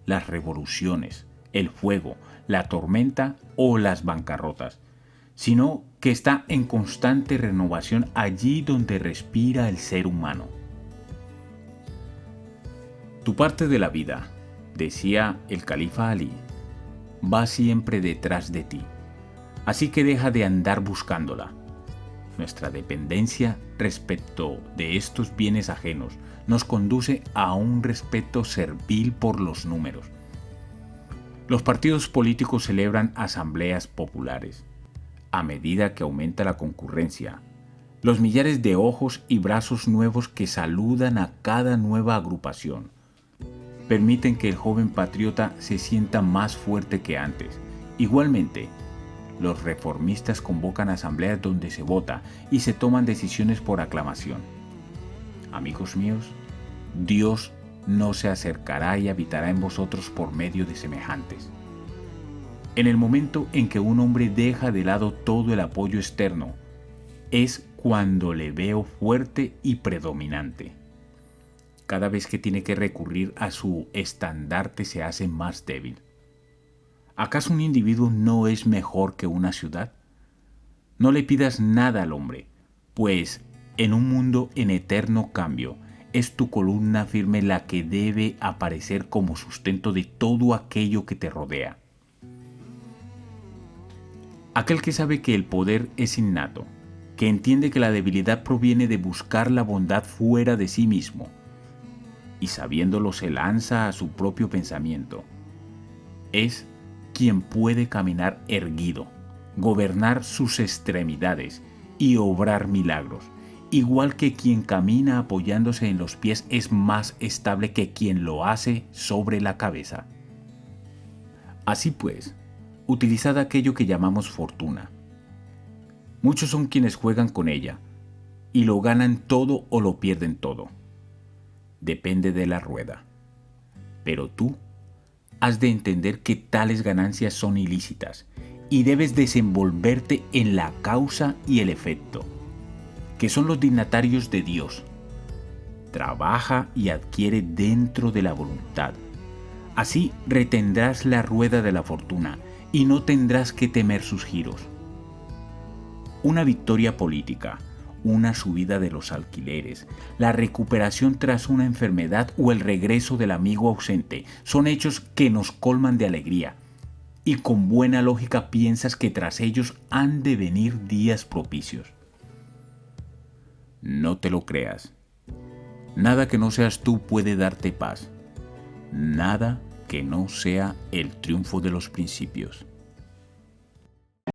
las revoluciones, el fuego, la tormenta o las bancarrotas, sino que está en constante renovación allí donde respira el ser humano. Tu parte de la vida, decía el califa Alí, va siempre detrás de ti, así que deja de andar buscándola. Nuestra dependencia respecto de estos bienes ajenos nos conduce a un respeto servil por los números. Los partidos políticos celebran asambleas populares. A medida que aumenta la concurrencia, los millares de ojos y brazos nuevos que saludan a cada nueva agrupación permiten que el joven patriota se sienta más fuerte que antes. Igualmente, los reformistas convocan asambleas donde se vota y se toman decisiones por aclamación. Amigos míos, Dios no se acercará y habitará en vosotros por medio de semejantes. En el momento en que un hombre deja de lado todo el apoyo externo, es cuando le veo fuerte y predominante. Cada vez que tiene que recurrir a su estandarte se hace más débil. ¿Acaso un individuo no es mejor que una ciudad? No le pidas nada al hombre, pues en un mundo en eterno cambio, es tu columna firme la que debe aparecer como sustento de todo aquello que te rodea. Aquel que sabe que el poder es innato, que entiende que la debilidad proviene de buscar la bondad fuera de sí mismo, y sabiéndolo se lanza a su propio pensamiento, es quien puede caminar erguido, gobernar sus extremidades y obrar milagros, igual que quien camina apoyándose en los pies es más estable que quien lo hace sobre la cabeza. Así pues, utilizad aquello que llamamos fortuna. Muchos son quienes juegan con ella, y lo ganan todo o lo pierden todo. Depende de la rueda. Pero tú has de entender que tales ganancias son ilícitas y debes desenvolverte en la causa y el efecto, que son los dignatarios de Dios. Trabaja y adquiere dentro de la voluntad. Así retendrás la rueda de la fortuna y no tendrás que temer sus giros. Una victoria política, una subida de los alquileres, la recuperación tras una enfermedad o el regreso del amigo ausente son hechos que nos colman de alegría, y con buena lógica piensas que tras ellos han de venir días propicios. No te lo creas. Nada que no seas tú puede darte paz. Nada que no sea el triunfo de los principios.